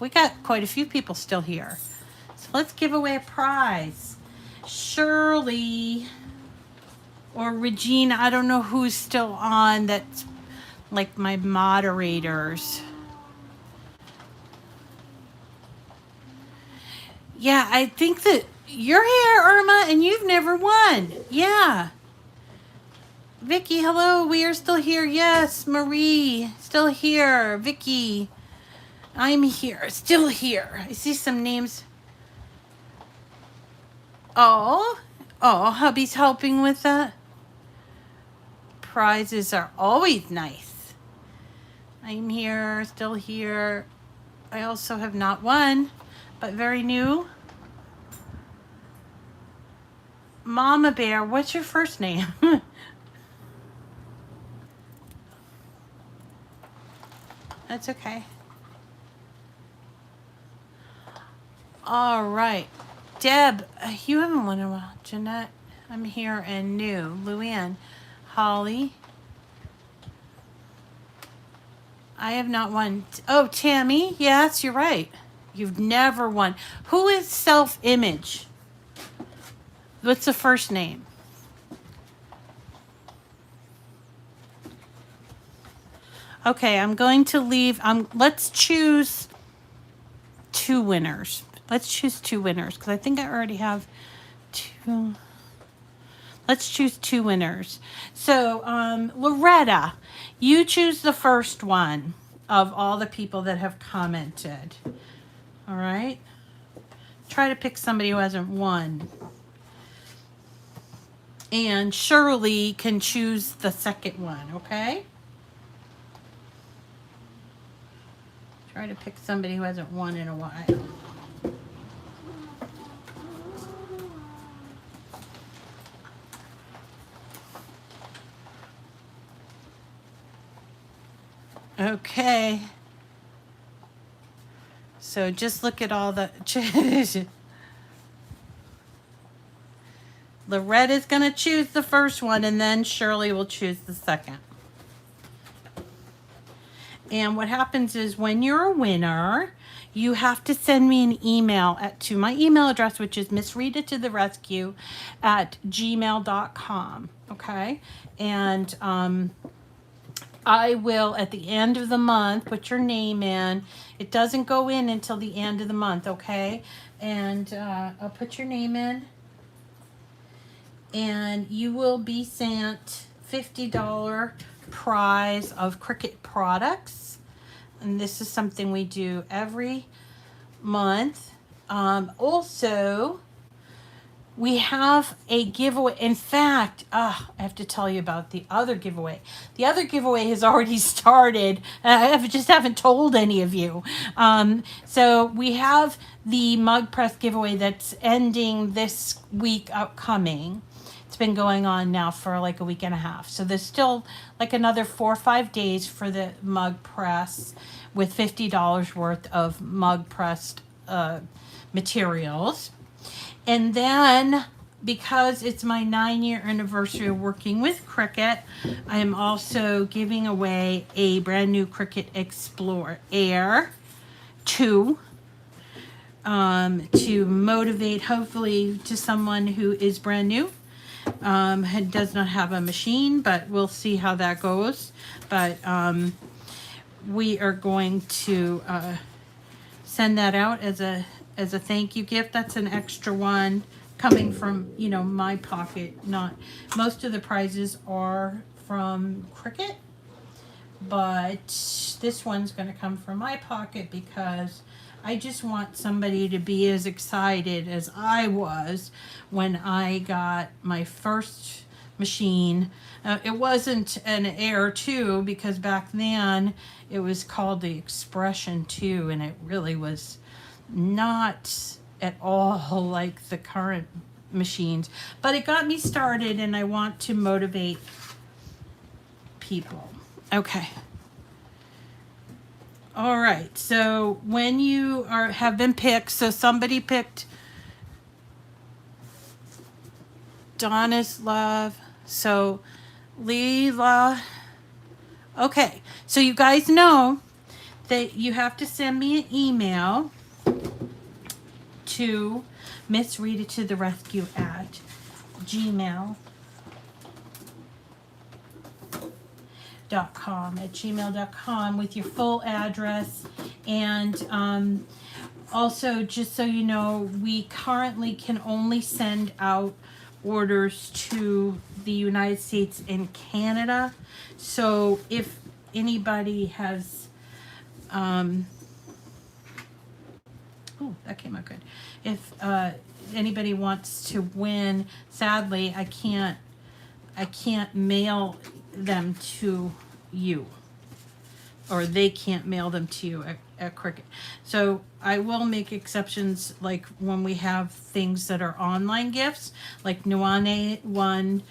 We got quite a few people still here. So let's give away a prize. Shirley or Regina, I don't know who's still on that's like my moderators. Yeah, I think that you're here, Irma, and you've never won. Yeah. Vicky, hello. We are still here. Yes, Marie, still here. Vicky, I'm here. Still here. I see some names. Oh, hubby's helping with that. Prizes are always nice. I'm here, still here. I also have not won, but very new. Mama Bear, what's your first name? That's okay. All right. Deb, you haven't won in a while. Jeanette, I'm here and new. Luann, Holly. I have not won. Oh, Tammy, yes, you're right. You've never won. Who is Self-Image? What's the first name? Okay, I'm going to leave. Let's choose 2 winners. Let's choose 2 winners because I think I already have 2. Let's choose 2 winners. So, Loretta, you choose the first one of all the people that have commented. All right? Try to pick somebody who hasn't won. And Shirley can choose the second one, okay? Try to pick somebody who hasn't won in a while. Okay. So just look at all the... Loretta's going to choose the first one, and then Shirley will choose the second. And what happens is when you're a winner, you have to send me an email to my email address, which is missritatotherescue@gmail.com. Okay? And I will, at the end of the month, put your name in. It doesn't go in until the end of the month, okay? And I'll put your name in. And you will be sent $50 prize of Cricut products. And this is something we do every month. Also, we have a giveaway. In fact, I have to tell you about the other giveaway. The other giveaway has already started. I just haven't told any of you. So we have the Mug Press giveaway that's ending this week upcoming. It's been going on now for like a week and a half. So there's still like another 4 or 5 days for the Mug Press with $50 worth of Mug Pressed materials. And then, because it's my 9-year anniversary of working with Cricut, I am also giving away a brand new Cricut Explore Air 2, to motivate, hopefully, to someone who is brand new, and does not have a machine, but we'll see how that goes. But we are going to send that out as a thank you gift. That's an extra one coming from, you know, my pocket. Not most of the prizes are from Cricut, but this one's going to come from my pocket because I just want somebody to be as excited as I was when I got my first machine. It wasn't an Air 2 because back then it was called the Expression 2, and it really was not at all like the current machines. But it got me started, and I want to motivate people. Okay. All right, so when you have been picked, so somebody picked Donna's Love, so Leela. Okay, so you guys know that you have to send me an email to Miss Rita to the Rescue at gmail.com with your full address. And also, just so you know, we currently can only send out orders to the United States and Canada. So if anybody has oh, that came out good. If anybody wants to win, sadly I can't mail them to you, or they can't mail them to you at Cricut. So I will make exceptions, like when we have things that are online gifts, like Nuane one,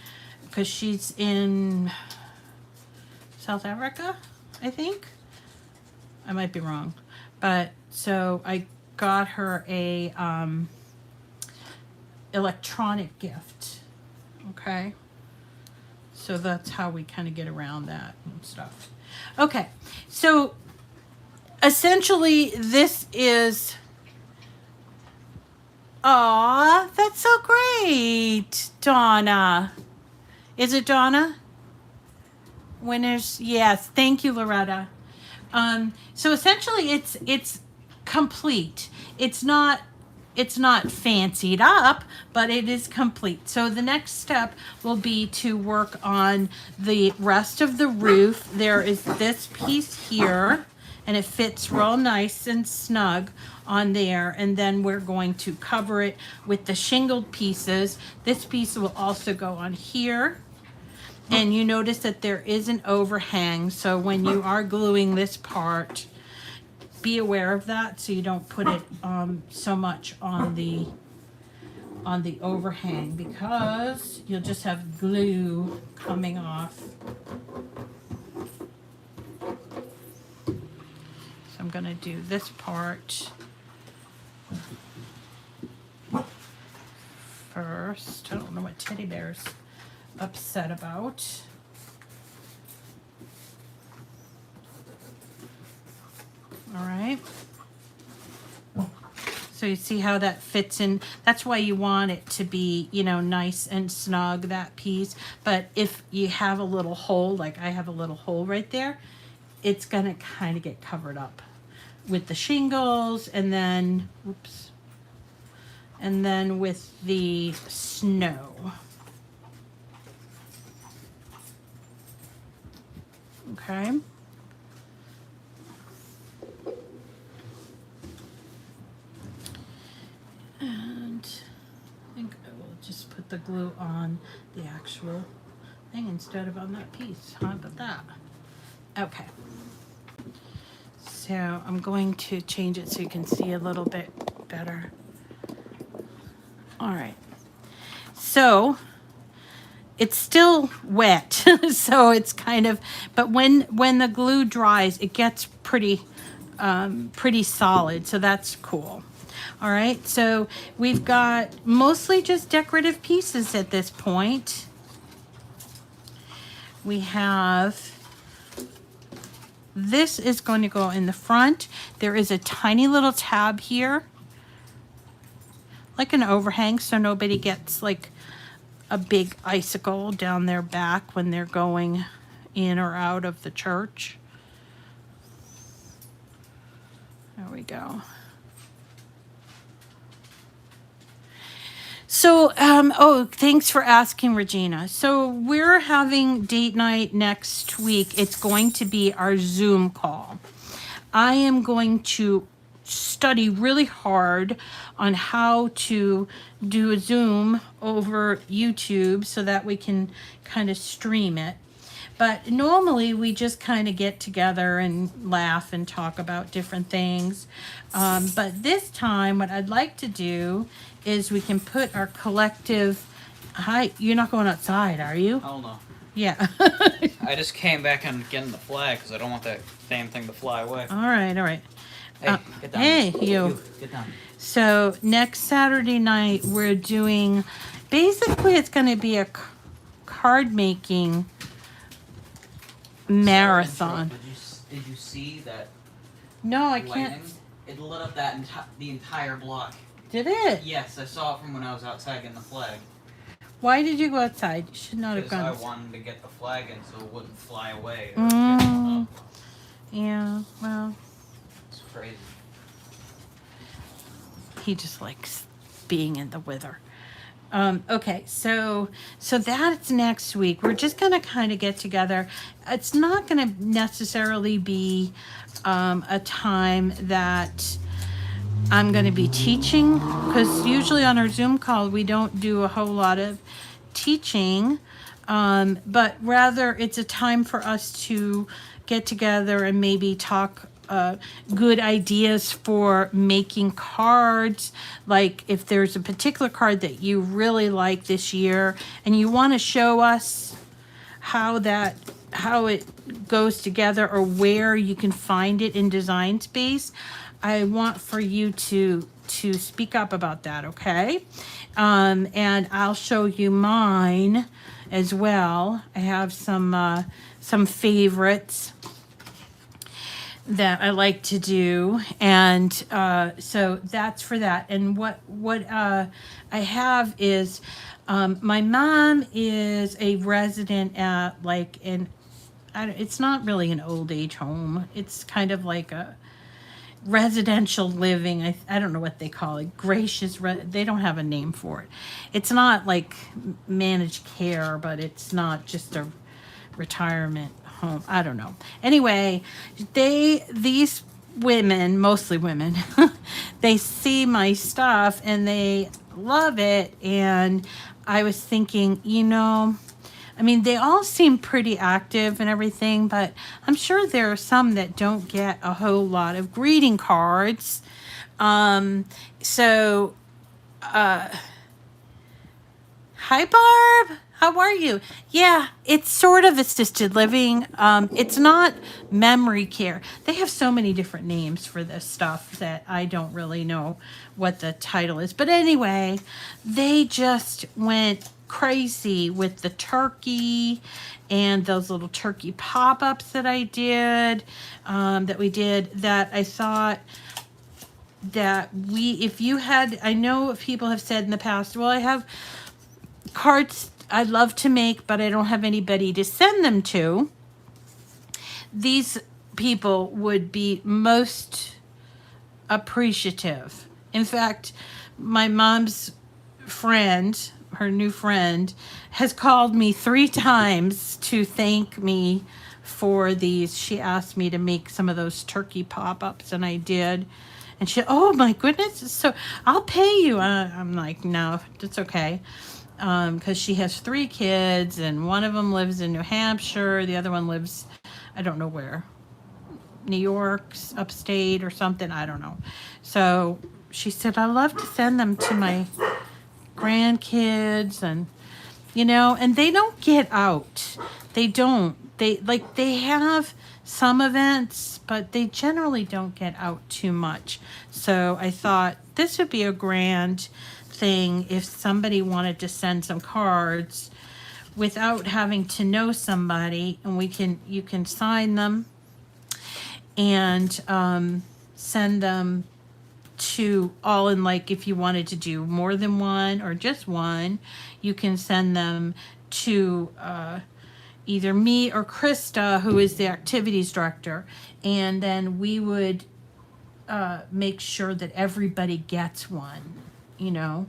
because she's in South Africa, I think. I might be wrong, but so I got her a electronic gift. Okay, so that's how we kind of get around that and stuff. Okay, so essentially this is, aw, that's so great, Donna. Is it Donna? Winners, yes, thank you, Loretta. So essentially it's complete. It's not fancied up, but it is complete. So the next step will be to work on the rest of the roof. There is this piece here, and it fits real nice and snug on there. And then we're going to cover it with the shingled pieces. This piece will also go on here. And you notice that there is an overhang. So when you are gluing this part, be aware of that so you don't put it so much on the overhang, because you'll just have glue coming off. So I'm going to do this part first. I don't know what Teddy Bear's upset about. All right. So you see how that fits in. That's why you want it to be, you know, nice and snug, that piece. But if you have a little hole, like I have a little hole right there, it's going to kind of get covered up with the shingles, and then, oops, and then with the snow. Okay. And I think I will just put the glue on the actual thing instead of on that piece. How about that? Okay. So I'm going to change it so you can see a little bit better. All right. So it's still wet, so it's kind of, but when the glue dries, it gets pretty solid, so that's cool. All right, so we've got mostly just decorative pieces at this point. We have, this is going to go in the front. There is a tiny little tab here like an overhang so nobody gets like a big icicle down their back when they're going in or out of the church. There we go. So, oh, thanks for asking, Regina. So we're having date night next week. It's going to be our Zoom call. I am going to study really hard on how to do a Zoom over YouTube so that we can kind of stream it. But normally we just kind of get together and laugh and talk about different things. But this time what I'd like to do is we can put our collective, hi, you're not going outside, are you? Oh no. Yeah. I just came back and getting the flag because I don't want that damn thing to fly away. All right, all right. Hey, get down. Hey, you. Get down. So next Saturday night we're doing, basically it's going to be a card making marathon. Did you see that? No, I lightning? can't. It lit up that the entire block. Did it? Yes, I saw it from when I was outside getting the flag. Why did you go outside? You should not have Because gone. I wanted to get the flag in so it wouldn't fly away. Yeah, well, It's crazy. he just likes being in the weather. Okay, so that's next week. We're just gonna kind of get together. It's not gonna necessarily be a time that I'm gonna be teaching, because usually on our Zoom call we don't do a whole lot of teaching, but rather it's a time for us to get together and maybe talk good ideas for making cards. Like if there's a particular card that you really like this year and you want to show us how it goes together or where you can find it in Design Space, I want for you to speak up about that, okay? And I'll show you mine as well. I have some favorites that I like to do, and so that's for that. And what I have is my mom is a resident at like it's not really an old age home. It's kind of like a residential living. I don't know what they call it. They don't have a name for it. It's not like managed care, but it's not just a retirement home. I don't know. Anyway, these women, mostly women, they see my stuff and they love it. And I was thinking, I mean, they all seem pretty active and everything, but I'm sure there are some that don't get a whole lot of greeting cards. Hi, Barb. How are you? Yeah, it's sort of assisted living. It's not memory care. They have so many different names for this stuff that I don't really know what the title is. But anyway, they just went crazy with the turkey and those little turkey pop-ups that I did, that I thought that I know people have said in the past, well, I have cards I love to make, but I don't have anybody to send them to. These people would be most appreciative. In fact, my mom's friend, her new friend, has called me 3 times to thank me for these. She asked me to make some of those turkey pop-ups, and I did. And she, oh my goodness, so I'll pay you. I'm like, no, it's okay. Because she has 3 kids, and one of them lives in New Hampshire. The other one lives, I don't know where, New York, upstate or something. I don't know. So she said, I love to send them to my grandkids, and and they don't get out. They don't. They have some events, but they generally don't get out too much. So I thought this would be a grand thing if somebody wanted to send some cards without having to know somebody, and you can sign them and send them to all in, like, if you wanted to do more than one or just one, you can send them to either me or Krista, who is the activities director, and then we would make sure that everybody gets one. You know,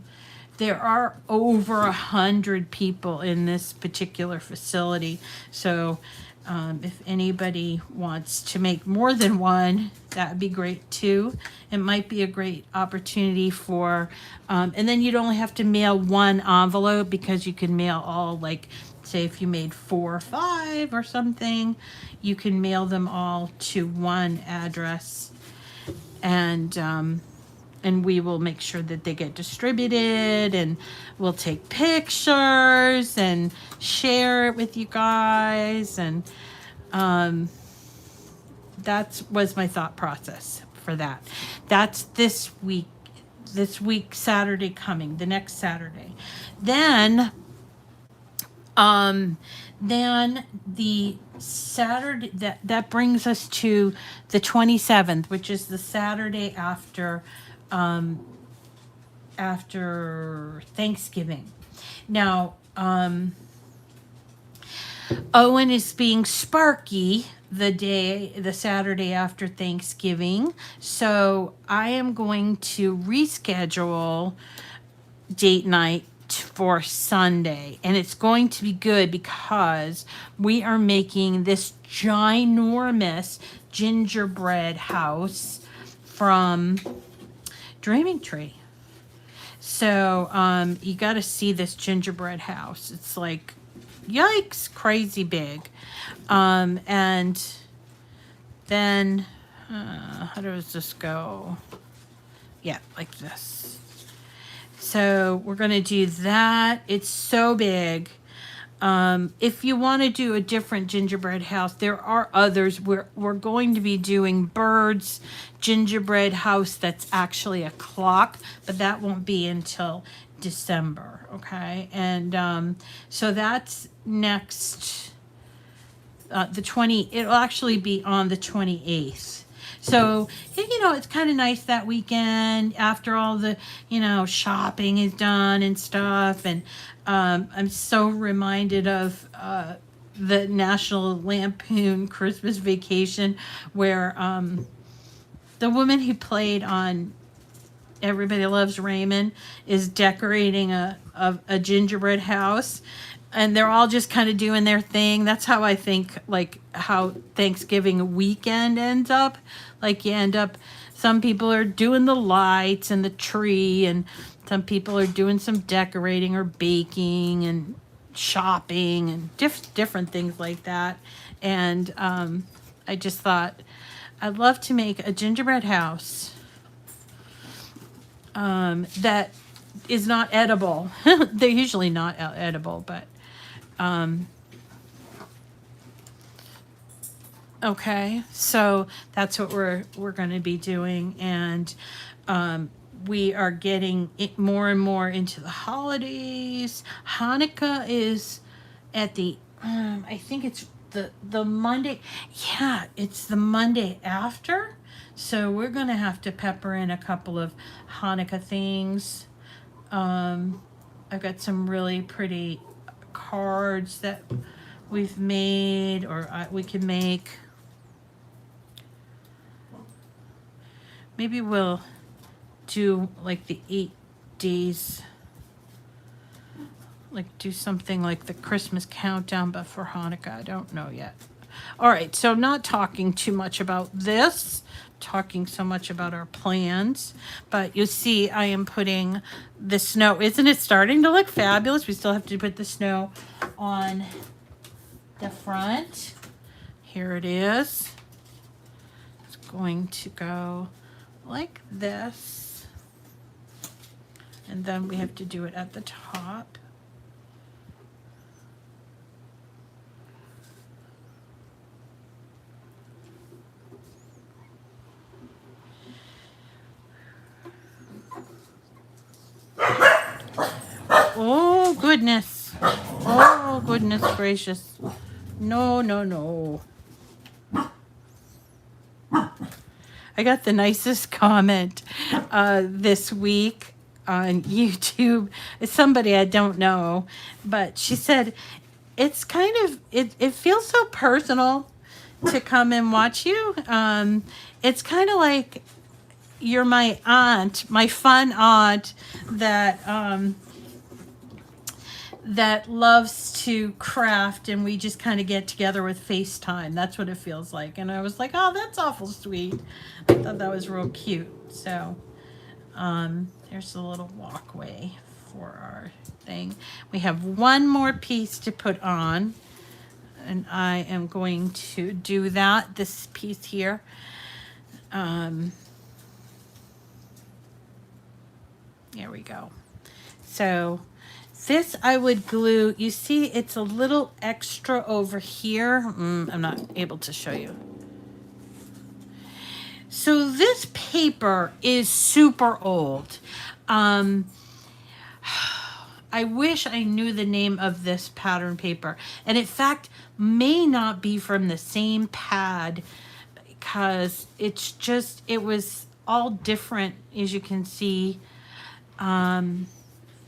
there are over 100 people in this particular facility, so if anybody wants to make more than one, that would be great too. It might be a great opportunity for, and then you'd only have to mail one envelope, because you can mail all, like, say if you made 4 or 5 or something, you can mail them all to one address, and we will make sure that they get distributed, and we'll take pictures and share it with you guys. And that was my thought process for that. That's this week, Saturday coming, the next Saturday. Then the Saturday, that brings us to the 27th, which is the Saturday after Thanksgiving. Now, Owen is being Sparky the Saturday after Thanksgiving, so I am going to reschedule date night for Sunday, and it's going to be good because we are making this ginormous gingerbread house from Dreaming Tree. So you got to see this gingerbread house. It's like, yikes, crazy big. And then how does this go? Yeah, like this. So we're going to do that. It's so big. If you want to do a different gingerbread house, there are others. We're going to be doing Bird's gingerbread house that's actually a clock, but that won't be until December, okay? And so that's next, it'll actually be on the 28th. So, you know, it's kind of nice that weekend after all the, you know, shopping is done and stuff. And I'm so reminded of the National Lampoon Christmas Vacation, where the woman who played on Everybody Loves Raymond is decorating a gingerbread house. And they're all just kind of doing their thing. That's how I think, like, how Thanksgiving weekend ends up. Like, you end up, some people are doing the lights and the tree, and some people are doing some decorating or baking and shopping and different things like that. And I just thought, I'd love to make a gingerbread house that is not edible. They're usually not edible, but okay, so that's what we're going to be doing, and we are getting it more and more into the holidays. Hanukkah is at the I think it's the Monday. Yeah, it's the Monday after. So we're going to have to pepper in a couple of Hanukkah things. I've got some really pretty cards that we've made, or we can make. Maybe we'll do like the 8 days, like do something like the Christmas countdown, but for Hanukkah. I don't know yet. All right, so I'm not talking too much about this, talking so much about our plans, but you see I am putting the snow. Isn't it starting to look fabulous? We still have to put the snow on the front. Here it is. It's going to go like this, and then we have to do it at the top. Oh, goodness. Oh, goodness gracious. No, no, no. I I got the nicest comment this week on YouTube. It's somebody I don't know, but she said, it's kind of, it feels so personal to come and watch you. It's kind of like you're my aunt, my fun aunt that that loves to craft, and we just kind of get together with FaceTime. That's what it feels like. And I was like, oh, that's awful sweet. I thought that was real cute. So there's a little walkway for our thing. We have one more piece to put on, and I am going to do that, this piece here. There we go. So this I would glue. You see it's a little extra over here. I'm not able to show you. So this paper is super old. I wish I knew the name of this pattern paper. And in fact, may not be from the same pad, because it's just, it was all different, as you can see.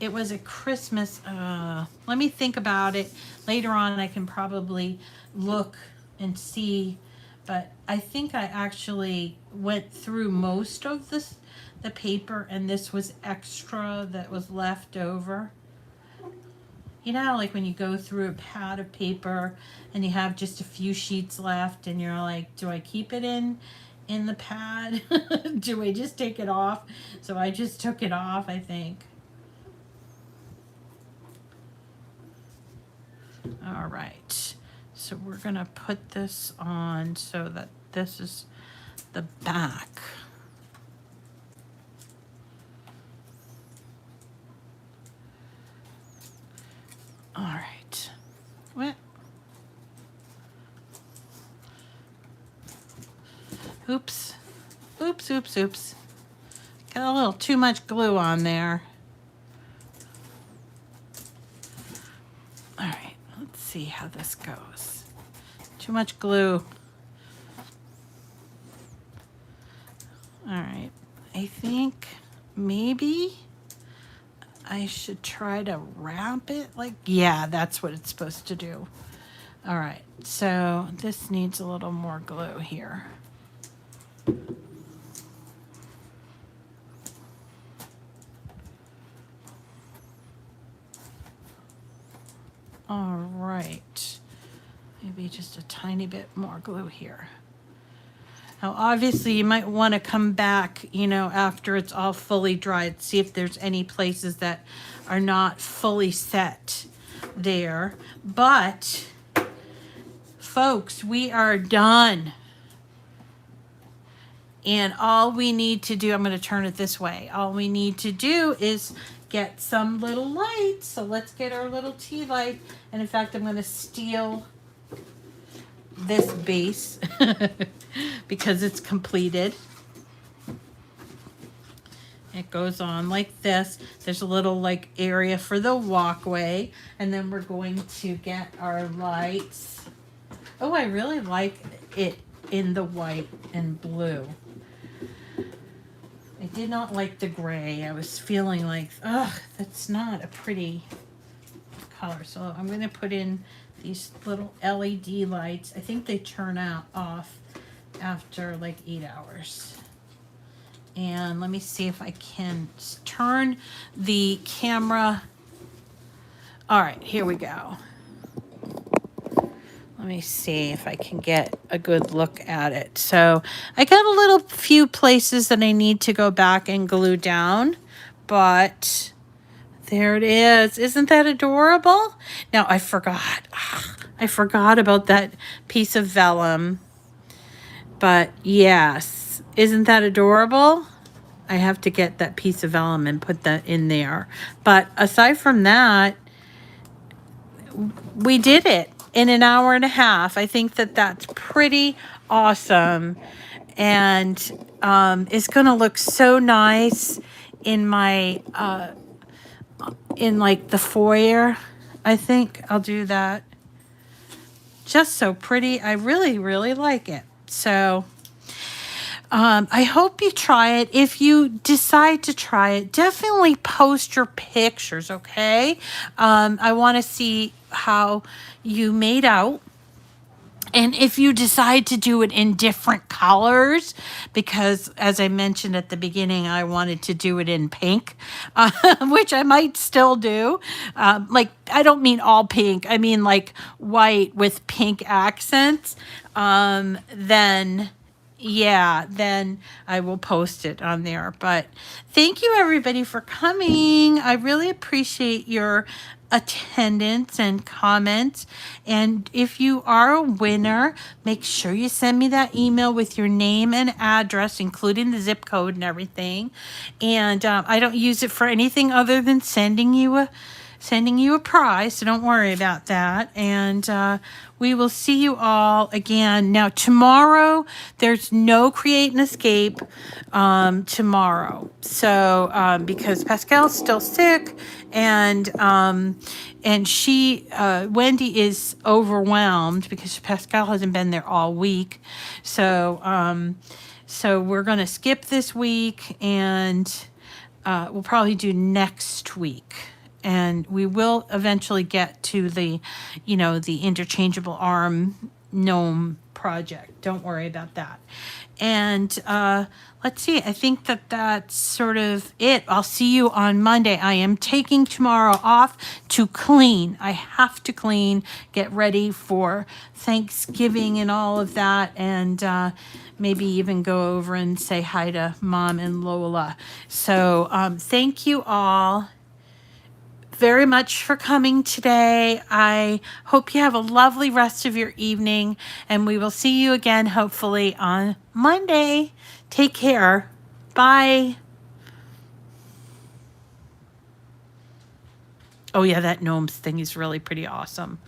It was a Christmas, let me think about it. Later on, I can probably look and see, but I think I actually went through most of the paper, and this was extra that was left over. You know, like when you go through a pad of paper and you have just a few sheets left, and you're like, do I keep it in the pad? Do I just take it off? So I just took it off, I think. All right, so we're gonna put this on so that this is the back. All right, what? Oops, oops, oops, oops. Got a little too much glue on there. All right, let's see how this goes. Too much glue. All right, I think maybe I should try to wrap it like, yeah, that's what it's supposed to do. All right, so this needs a little more glue here. All right, maybe just a tiny bit more glue here. Now, obviously, you might want to come back, you know, after it's all fully dried, see if there's any places that are not fully set there. But, folks, we are done. And all we need to do, I'm going to turn it this way. All we need to do is get some little lights. So let's get our little tea light. And in fact, I'm going to steal this base because it's completed. It goes on like this. There's a little like area for the walkway, and then we're going to get our lights. Oh, I really like it in the white and blue. I did not like the gray. I was feeling like, ugh, that's not a pretty color. So I'm going to put in these little LED lights. I think they turn off after like 8 hours. And let me see if I can turn the camera. All right, here we go. Let me see if I can get a good look at it. So I got a little few places that I need to go back and glue down, but there it is. Isn't that adorable? Now I forgot. I forgot about that piece of vellum. But yes, isn't that adorable? I have to get that piece of vellum and put that in there. But aside from that, we did it in an hour and a half. I think that that's pretty awesome. And it's going to look so nice in my, in like the foyer. I think I'll do that. Just so pretty. I really, really like it. So, I hope you try it. If you decide to try it, definitely post your pictures, okay? I want to see how you made out. And if you decide to do it in different colors, because as I mentioned at the beginning, I wanted to do it in pink, which I might still do. Like, I don't mean all pink, I mean like white with pink accents. Then yeah, then I will post it on there. But thank you everybody for coming. I really appreciate your attendance and comments. And if you are a winner, make sure you send me that email with your name and address, including the zip code and everything. And I don't use it for anything other than sending you a prize, so don't worry about that. And we will see you all again. Now, tomorrow, there's no Create and Escape tomorrow. So, because Pascal's still sick, and she, Wendy is overwhelmed because Pascal hasn't been there all week. So, so we're going to skip this week, and we'll probably do next week. And we will eventually get to the, the interchangeable arm gnome project. Don't worry about that. And let's see, I think that's sort of it. I'll see you on Monday. I am taking tomorrow off to clean. I have to clean, get ready for Thanksgiving and all of that. And maybe even go over and say hi to Mom and Lola. So thank you all very much for coming today. I hope you have a lovely rest of your evening, and we will see you again hopefully on Monday. Take care. Bye. Oh yeah, that gnomes thing is really pretty awesome.